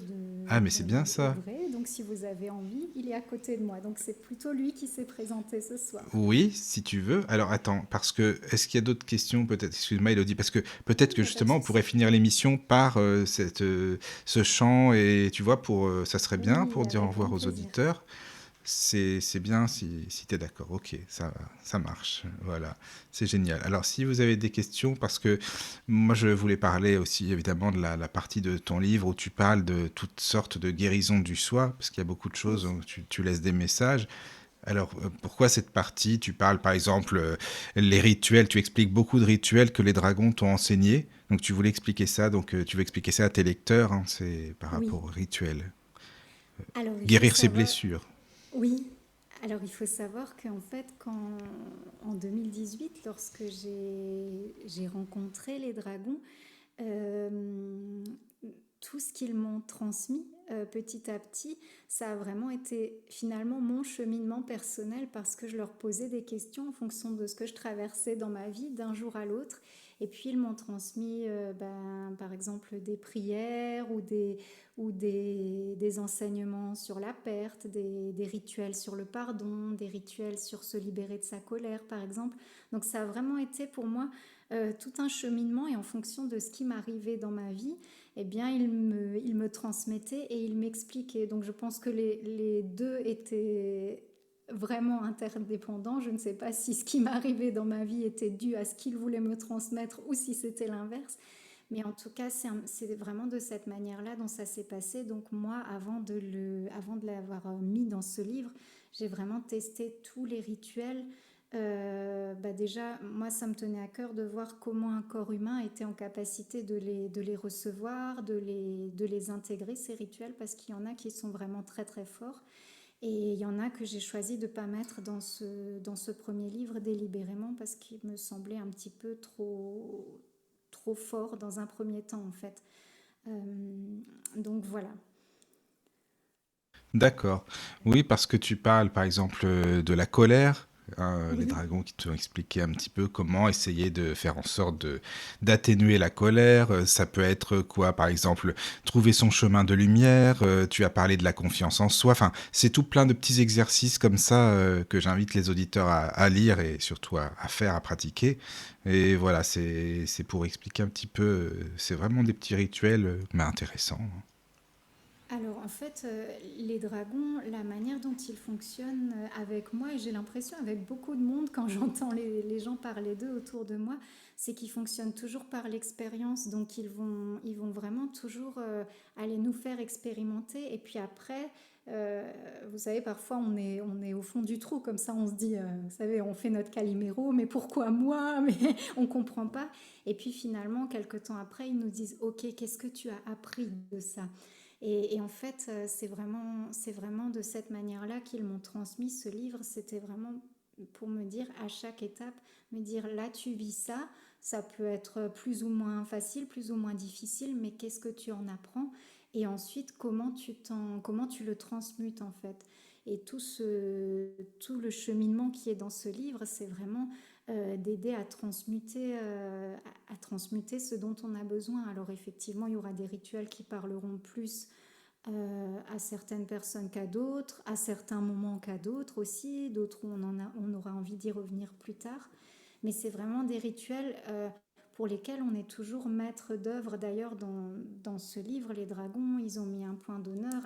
Ah, mais c'est bien de ça. œuvrer. Donc si vous avez envie, il est à côté de moi. Donc c'est plutôt lui qui s'est présenté ce soir. Oui, si tu veux. Alors attends, parce que est-ce qu'il y a d'autres questions peut-être? Excuse-moi, Elodie, parce que peut-être Il que n'y a pas de justement on pourrait souci. finir l'émission par ce chant et tu vois, ça serait bien Oui, pour dire au avec grand revoir aux plaisir. auditeurs. C'est bien si tu es d'accord. Ok, ça marche. Voilà, c'est génial. Alors, si vous avez des questions, parce que moi, je voulais parler aussi évidemment de la partie de ton livre où tu parles de toutes sortes de guérisons du soi, parce qu'il y a beaucoup de choses Oui. où tu laisses des messages. Alors, pourquoi cette partie? Tu parles par exemple les rituels, tu expliques beaucoup de rituels que les dragons t'ont enseignés. Donc, tu voulais expliquer ça, donc tu veux expliquer ça à tes lecteurs, hein, c'est par Oui. rapport aux rituels. Alors il faut Guérir ses savoir. blessures. Oui. Alors il faut savoir qu'en fait, en 2018, lorsque j'ai rencontré les dragons, euh, tout ce qu'ils m'ont transmis petit à petit, ça a vraiment été finalement mon cheminement personnel parce que je leur posais des questions en fonction de ce que je traversais dans ma vie d'un jour à l'autre. Et puis ils m'ont transmis par exemple des prières ou des enseignements sur la perte, des rituels sur le pardon, des rituels sur se libérer de sa colère par exemple. Donc ça a vraiment été pour moi tout un cheminement et en fonction de ce qui m'arrivait dans ma vie, eh bien, il me transmettait et il m'expliquait. Donc, je pense que les deux étaient vraiment interdépendants. Je ne sais pas si ce qui m'arrivait dans ma vie était dû à ce qu'il voulait me transmettre ou si c'était l'inverse. Mais en tout cas, c'est vraiment de cette manière-là dont ça s'est passé. Donc moi, avant de l'avoir mis dans ce livre, j'ai vraiment testé tous les rituels. Déjà, moi, ça me tenait à cœur de voir comment un corps humain était en capacité de les recevoir, de les intégrer, ces rituels, parce qu'il y en a qui sont vraiment très très forts. Et il y en a que j'ai choisi de ne pas mettre dans ce premier livre délibérément parce qu'il me semblait un petit peu trop fort dans un premier temps en fait. Donc voilà. D'accord. Oui, parce que tu parles, par exemple, de la colère. Les Oui. dragons qui t'ont expliqué un petit peu comment essayer de faire en sorte d'atténuer la colère. Ça peut être quoi, par exemple, trouver son chemin de lumière. Tu as parlé de la confiance en soi. Enfin, c'est tout plein de petits exercices comme ça que j'invite les auditeurs à lire et surtout à faire, à pratiquer. Et voilà, c'est pour expliquer un petit peu. C'est vraiment des petits rituels, mais intéressants. Alors en fait, les dragons, la manière dont ils fonctionnent avec moi, et j'ai l'impression avec beaucoup de monde quand j'entends les gens parler d'eux autour de moi, c'est qu'ils fonctionnent toujours par l'expérience. Donc ils vont vraiment toujours aller nous faire expérimenter. Et puis après, vous savez, parfois on est au fond du trou, comme ça on se dit, vous savez, on fait notre Calimero, mais pourquoi moi? Mais on ne comprend pas. Et puis finalement, quelques temps après, ils nous disent, OK, qu'est-ce que tu as appris de ça? Et en fait, c'est vraiment de cette manière-là qu'ils m'ont transmis ce livre. C'était vraiment pour me dire à chaque étape, me dire là tu vis ça, ça peut être plus ou moins facile, plus ou moins difficile, mais qu'est-ce que tu en apprends? Et ensuite, comment tu le transmutes en fait? Et tout le cheminement qui est dans ce livre, c'est vraiment d'aider à transmuter ce dont on a besoin. Alors effectivement, il y aura des rituels qui parleront plus à certaines personnes qu'à d'autres, à certains moments qu'à d'autres aussi, d'autres où on aura envie d'y revenir plus tard. Mais c'est vraiment des rituels pour lesquels on est toujours maître d'œuvre. D'ailleurs, dans ce livre, les dragons, ils ont mis un point d'honneur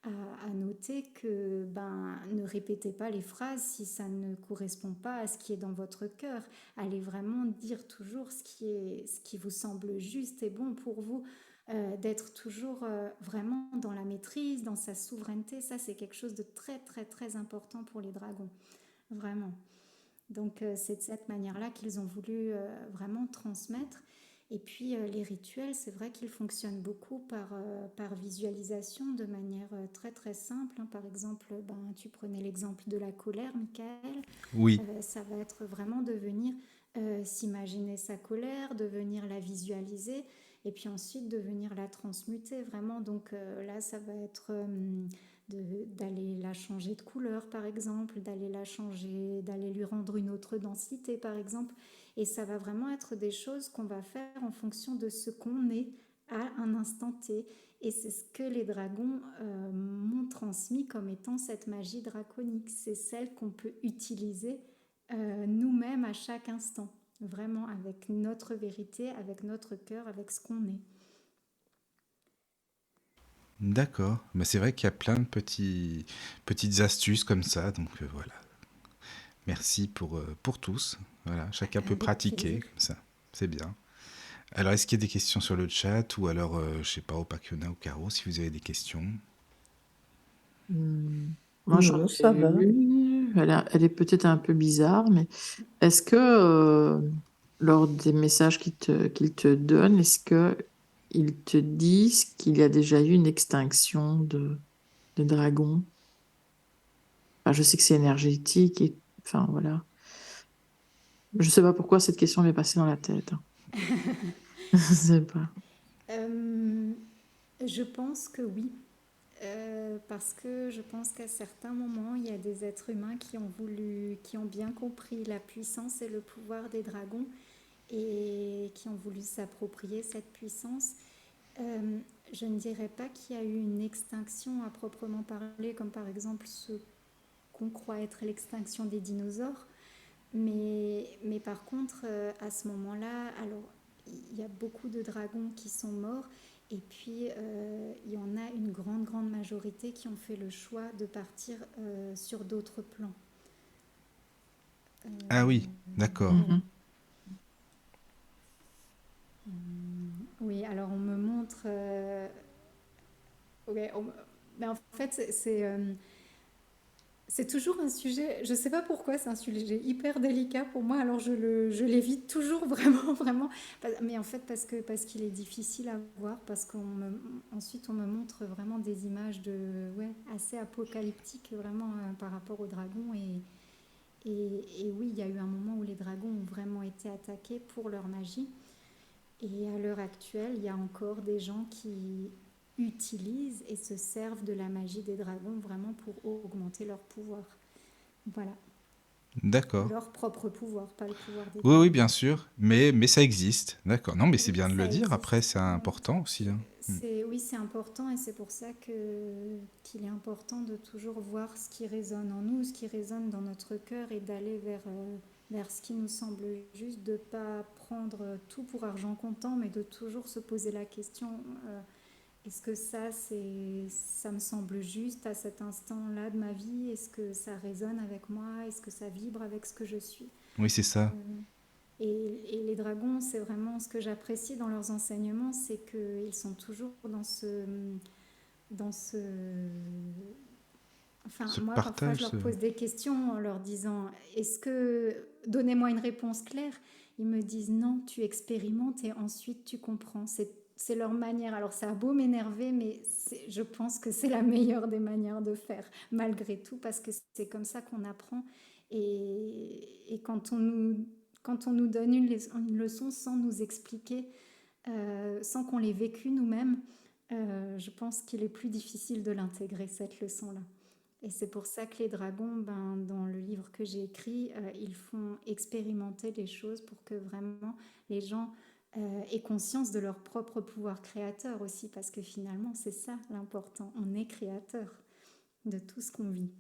à noter que ne répétez pas les phrases si ça ne correspond pas à ce qui est dans votre cœur. Allez vraiment dire toujours ce qui vous semble juste et bon pour vous. D'être toujours vraiment dans la maîtrise, dans sa souveraineté, ça c'est quelque chose de très très très important pour les dragons, vraiment. Donc c'est de cette manière-là qu'ils ont voulu vraiment transmettre. Et puis les rituels, c'est vrai qu'ils fonctionnent beaucoup par visualisation de manière très très simple, hein. Par exemple, tu prenais l'exemple de la colère, Michael. Oui, Ça va être vraiment de venir s'imaginer sa colère, de venir la visualiser et puis ensuite de venir la transmuter vraiment. Donc là, ça va être d'aller la changer de couleur par exemple, d'aller la changer, d'aller lui rendre une autre densité par exemple. Et ça va vraiment être des choses qu'on va faire en fonction de ce qu'on est à un instant T. Et c'est ce que les dragons m'ont transmis comme étant cette magie draconique. C'est celle qu'on peut utiliser nous-mêmes à chaque instant, vraiment avec notre vérité, avec notre cœur, avec ce qu'on est. d'accord. Mais c'est vrai qu'il y a plein de petites astuces comme ça. Donc voilà. Merci pour tous. Voilà. Chacun peut Avec pratiquer plaisir. comme ça. C'est bien. Alors, est-ce qu'il y a des questions sur le chat ou alors, je sais pas, au Pakiona ou Caro, si vous avez des questions? Moi, j'en Non, ai ça va. une. Elle est peut-être un peu bizarre, mais est-ce que lors des messages qu'ils te donnent, est-ce que ils te disent qu'il y a déjà eu une extinction de dragons? Enfin, je sais que c'est énergétique et enfin voilà. Je sais pas pourquoi cette question m'est passée dans la tête, hein. Je sais pas. Euh, je pense que oui. Parce que je pense qu'à certains moments, il y a des êtres humains qui ont bien compris la puissance et le pouvoir des dragons et qui ont voulu s'approprier cette puissance. Euh, je ne dirais pas qu'il y a eu une extinction à proprement parler, comme par exemple ce qu'on croit être l'extinction des dinosaures. Mais par contre, à ce moment-là, alors il y a beaucoup de dragons qui sont morts et puis il y en a une grande, grande majorité qui ont fait le choix de partir sur d'autres plans. Ah oui, d'accord. Voilà. Mhm. Oui, alors on me montre. Ouais, mais en fait, c'est toujours un sujet, je ne sais pas pourquoi, c'est un sujet hyper délicat pour moi, alors je l'évite toujours vraiment, vraiment. Mais en fait, parce qu'il est difficile à voir, parce qu'ensuite on me montre vraiment des images ouais, assez apocalyptiques vraiment par rapport aux dragons. Et oui, il y a eu un moment où les dragons ont vraiment été attaqués pour leur magie. Et à l'heure actuelle, il y a encore des gens qui utilisent et se servent de la magie des dragons vraiment pour augmenter leur pouvoir. Voilà. D'accord. Leur propre pouvoir, pas le pouvoir des Oui, dragons. bien sûr, mais ça existe. D'accord. Non, mais c'est Oui, bien de le ça dire. Après, existe. c'est important aussi. Hein. Oui, c'est important et c'est pour ça qu'il est important de toujours voir ce qui résonne en nous, ce qui résonne dans notre cœur et d'aller vers ce qui nous semble juste, de ne pas prendre tout pour argent comptant, mais de toujours se poser la question, est-ce que ça me semble juste à cet instant-là de ma vie? Est-ce que ça résonne avec moi? Est-ce que ça vibre avec ce que je suis? Oui, c'est ça. Et les dragons, c'est vraiment ce que j'apprécie dans leurs enseignements, c'est qu'ils sont toujours dans ce... Enfin, Ce moi, parfois, je partage. leur pose des questions en leur disant, donnez-moi une réponse claire. Ils me disent, non, tu expérimentes et ensuite tu comprends. C'est leur manière. Alors, ça a beau m'énerver, mais je pense que c'est la meilleure des manières de faire, malgré tout, parce que c'est comme ça qu'on apprend. Et quand on nous donne une leçon sans nous expliquer, sans qu'on l'ait vécue nous-mêmes, je pense qu'il est plus difficile de l'intégrer, cette leçon-là. Et c'est pour ça que les dragons, dans le livre que j'ai écrit, ils font expérimenter les choses pour que vraiment les gens aient conscience de leur propre pouvoir créateur aussi, parce que finalement, c'est ça l'important. On est créateur de tout ce qu'on vit.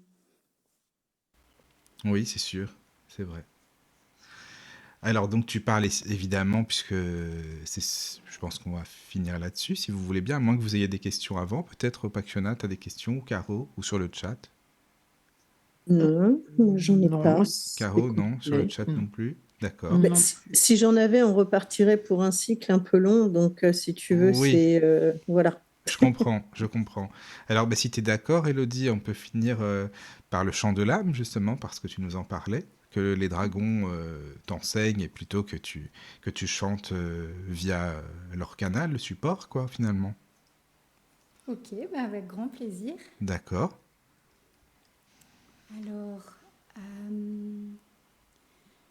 Oui, c'est sûr. C'est vrai. Alors, donc, tu parles évidemment, puisque je pense qu'on va finir là-dessus, si vous voulez bien, à moins que vous ayez des questions avant. Peut-être, Pakiona, tu as des questions, ou Caro, ou sur le chat. Non, moi, j'en ai Non, pas. moi, c'est Caro, non, sur le complet. chat non plus. D'accord. Ben, Non. si j'en avais, on repartirait pour un cycle un peu long. Donc, si tu veux, Oui, voilà. je comprends, je comprends. Alors, si tu es d'accord, Elodie, on peut finir par le chant de l'âme, justement, parce que tu nous en parlais, que les dragons t'enseignent, et plutôt que tu chantes via leur canal, le support, quoi, finalement. Ok, avec grand plaisir. D'accord. Alors, euh,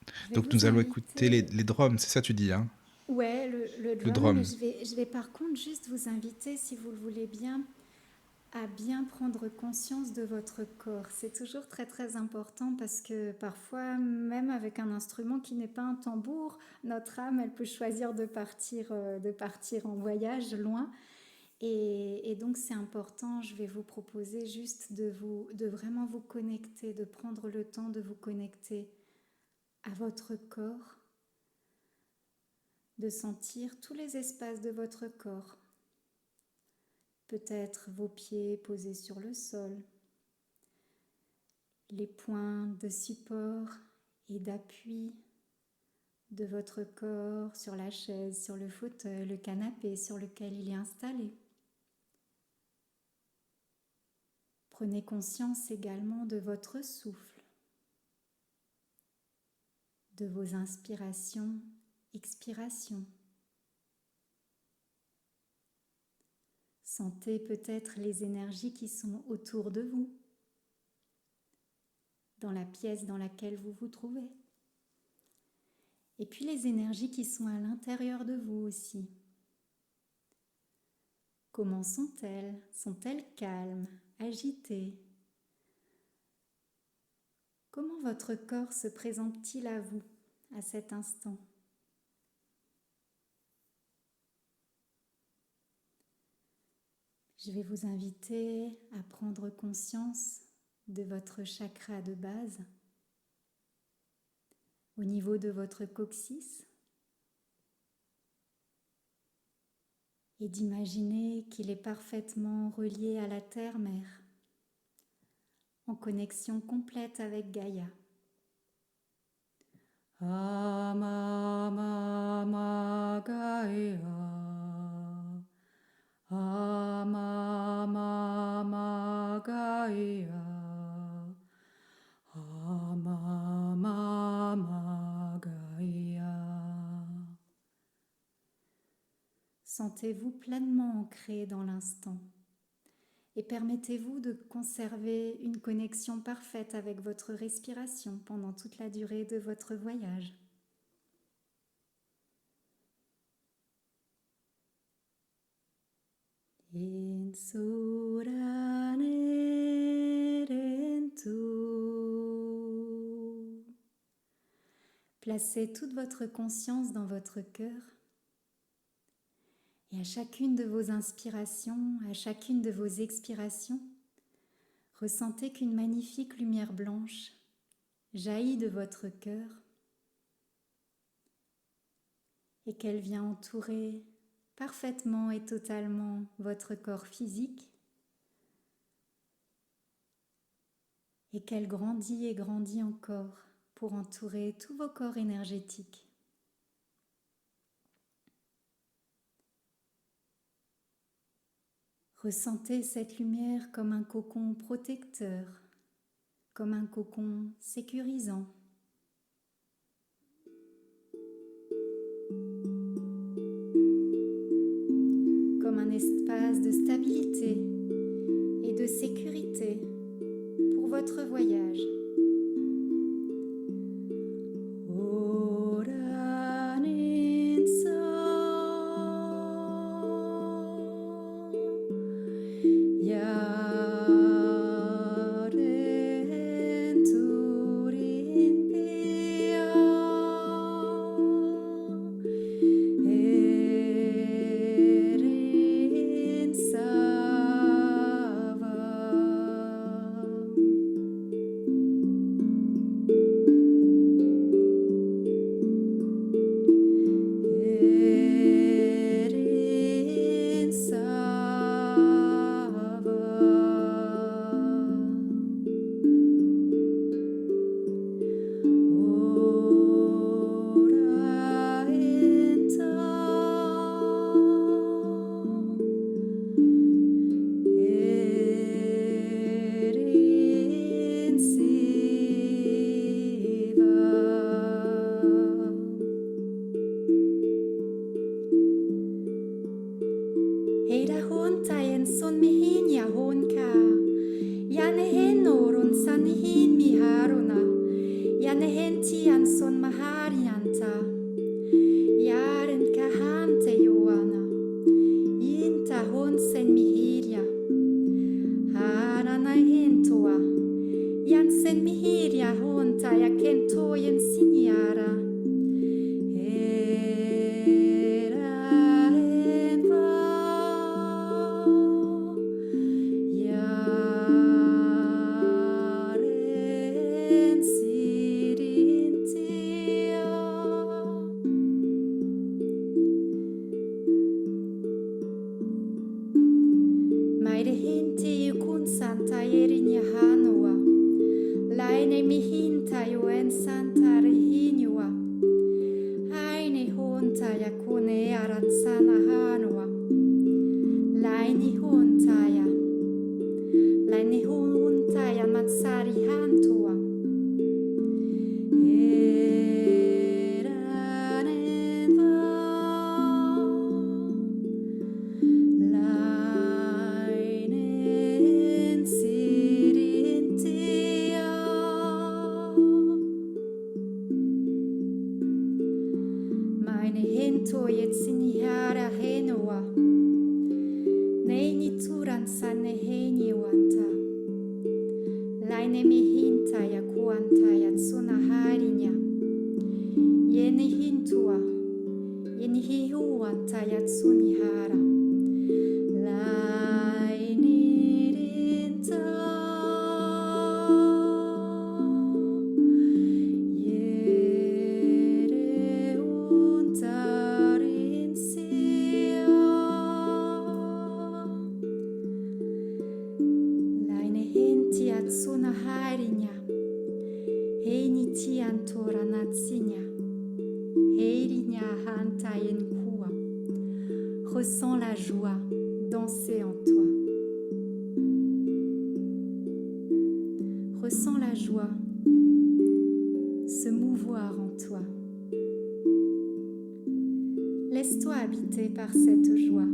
je vais Donc, vous nous allons écouter les inviter... drums, c'est ça tu dis, hein? Ouais, le Le drum, mais drum. je vais par contre juste vous inviter, si vous le voulez bien, à bien prendre conscience de votre corps. C'est toujours très très important parce que parfois, même avec un instrument qui n'est pas un tambour, notre âme, elle peut choisir de partir en voyage loin. Et donc c'est important, je vais vous proposer juste de vraiment vous connecter, de prendre le temps de vous connecter à votre corps, de sentir tous les espaces de votre corps. Peut-être vos pieds posés sur le sol, les points de support et d'appui de votre corps sur la chaise, sur le fauteuil, le canapé sur lequel il est installé. Prenez conscience également de votre souffle, de vos inspirations, expirations. Sentez peut-être les énergies qui sont autour de vous, dans la pièce dans laquelle vous vous trouvez. Et puis les énergies qui sont à l'intérieur de vous aussi. Comment sont-elles? Sont-elles calmes, agitées? Comment votre corps se présente-t-il à vous à cet instant? Je vais vous inviter à prendre conscience de votre chakra de base au niveau de votre coccyx et d'imaginer qu'il est parfaitement relié à la terre-mère, en connexion complète avec Gaïa. Ama mama Gaïa. Ama mama Gaïa. Ama mama Gaïa. Sentez-vous pleinement ancré dans l'instant et permettez-vous de conserver une connexion parfaite avec votre respiration pendant toute la durée de votre voyage. Placez toute votre conscience dans votre cœur et à chacune de vos inspirations, à chacune de vos expirations, ressentez qu'une magnifique lumière blanche jaillit de votre cœur et qu'elle vient entourer parfaitement et totalement votre corps physique et qu'elle grandit et grandit encore pour entourer tous vos corps énergétiques. Ressentez cette lumière comme un cocon protecteur, comme un cocon sécurisant. Comme un espace de stabilité et de sécurité pour votre voyage. Ressens la joie danser en toi. Ressens la joie se mouvoir en toi. Laisse-toi habiter par cette joie.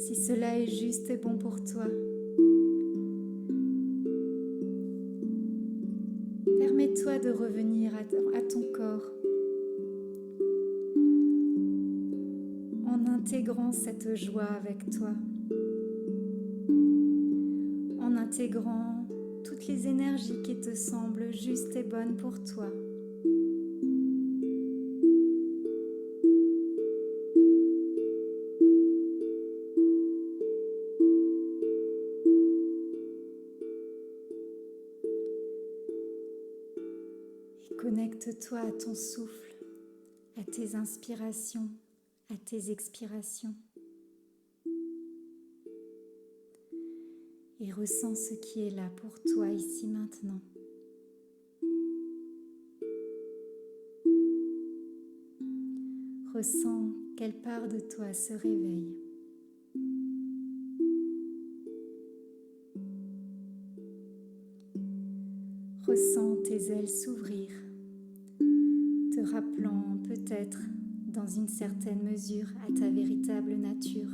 si cela est juste et bon pour toi. Permets-toi de revenir à ton corps en intégrant cette joie avec toi, en intégrant toutes les énergies qui te semblent justes et bonnes pour toi. Connecte-toi à ton souffle, à tes inspirations, à tes expirations. Et ressens ce qui est là pour toi ici maintenant. Ressens quelle part de toi se réveille. Ressens tes ailes s'ouvrir, te rappelant peut-être dans une certaine mesure à ta véritable nature.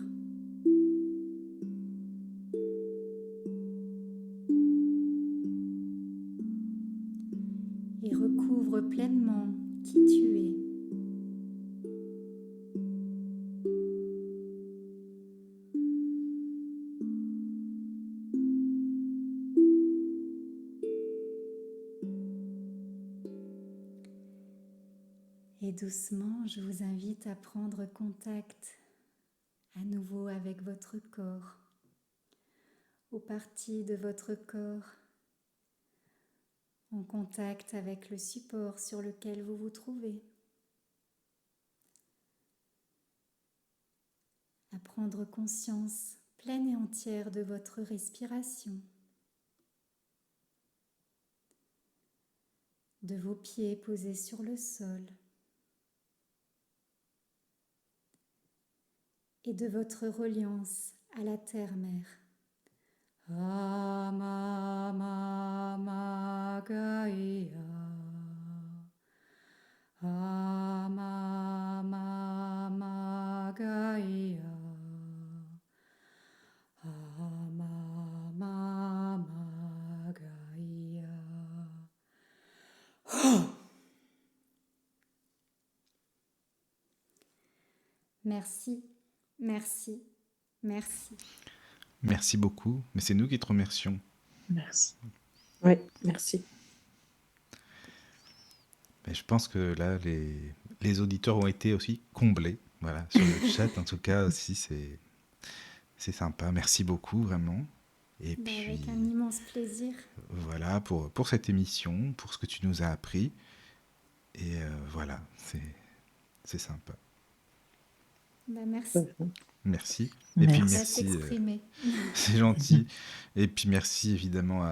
Et recouvre pleinement qui tu es. Et doucement, je vous invite à prendre contact à nouveau avec votre corps, aux parties de votre corps, en contact avec le support sur lequel vous vous trouvez. À prendre conscience pleine et entière de votre respiration, de vos pieds posés sur le sol, et de votre reliance à la terre-mère. Amama Gaia, Amama Gaia, Amama Gaia. Merci. Merci, merci. Merci beaucoup, mais c'est nous qui te remercions. Merci. Oui, merci. Mais je pense que là, les auditeurs ont été aussi comblés. Voilà, sur le chat, en tout cas, aussi, c'est sympa. Merci beaucoup, vraiment. Et puis, avec un immense plaisir. Voilà, pour cette émission, pour ce que tu nous as appris. Et voilà, c'est sympa. Merci. Merci. Merci. Et puis Ça merci, s'exprimer. c'est gentil. Et puis merci évidemment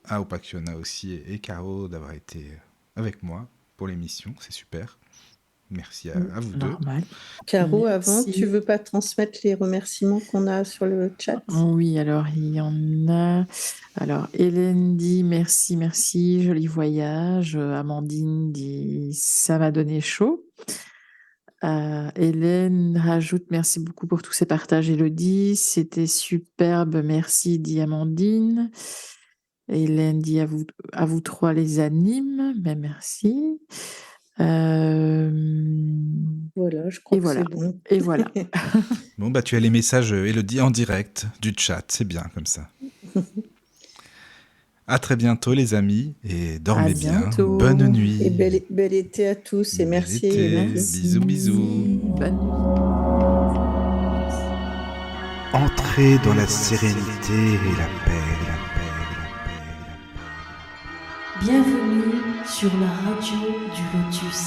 à Opakiona aussi et Caro d'avoir été avec moi pour l'émission, c'est super. Merci à vous deux. Normal. Caro, avant, Merci. tu veux pas transmettre les remerciements qu'on a sur le chat? Oui, alors il y en a. Alors Hélène dit merci, merci, joli voyage. Amandine dit ça m'a donné chaud. Hélène rajoute merci beaucoup pour tous ces partages, Élodie. C'était superbe, merci, dit Amandine. Hélène dit à vous trois les animes, mais merci. Voilà, je crois Et que voilà. c'est bon. Et voilà. Bon, bah tu as les messages, Élodie, en direct du chat, c'est bien comme ça. À très bientôt les amis, et dormez À bien. bientôt. Bonne nuit. Et bel été à tous et Bel merci. été. Élodie. Bisous, bisous. Bonne nuit. Entrez dans la sérénité et la paix, la paix, la paix, la paix. Bienvenue sur la radio du Lotus.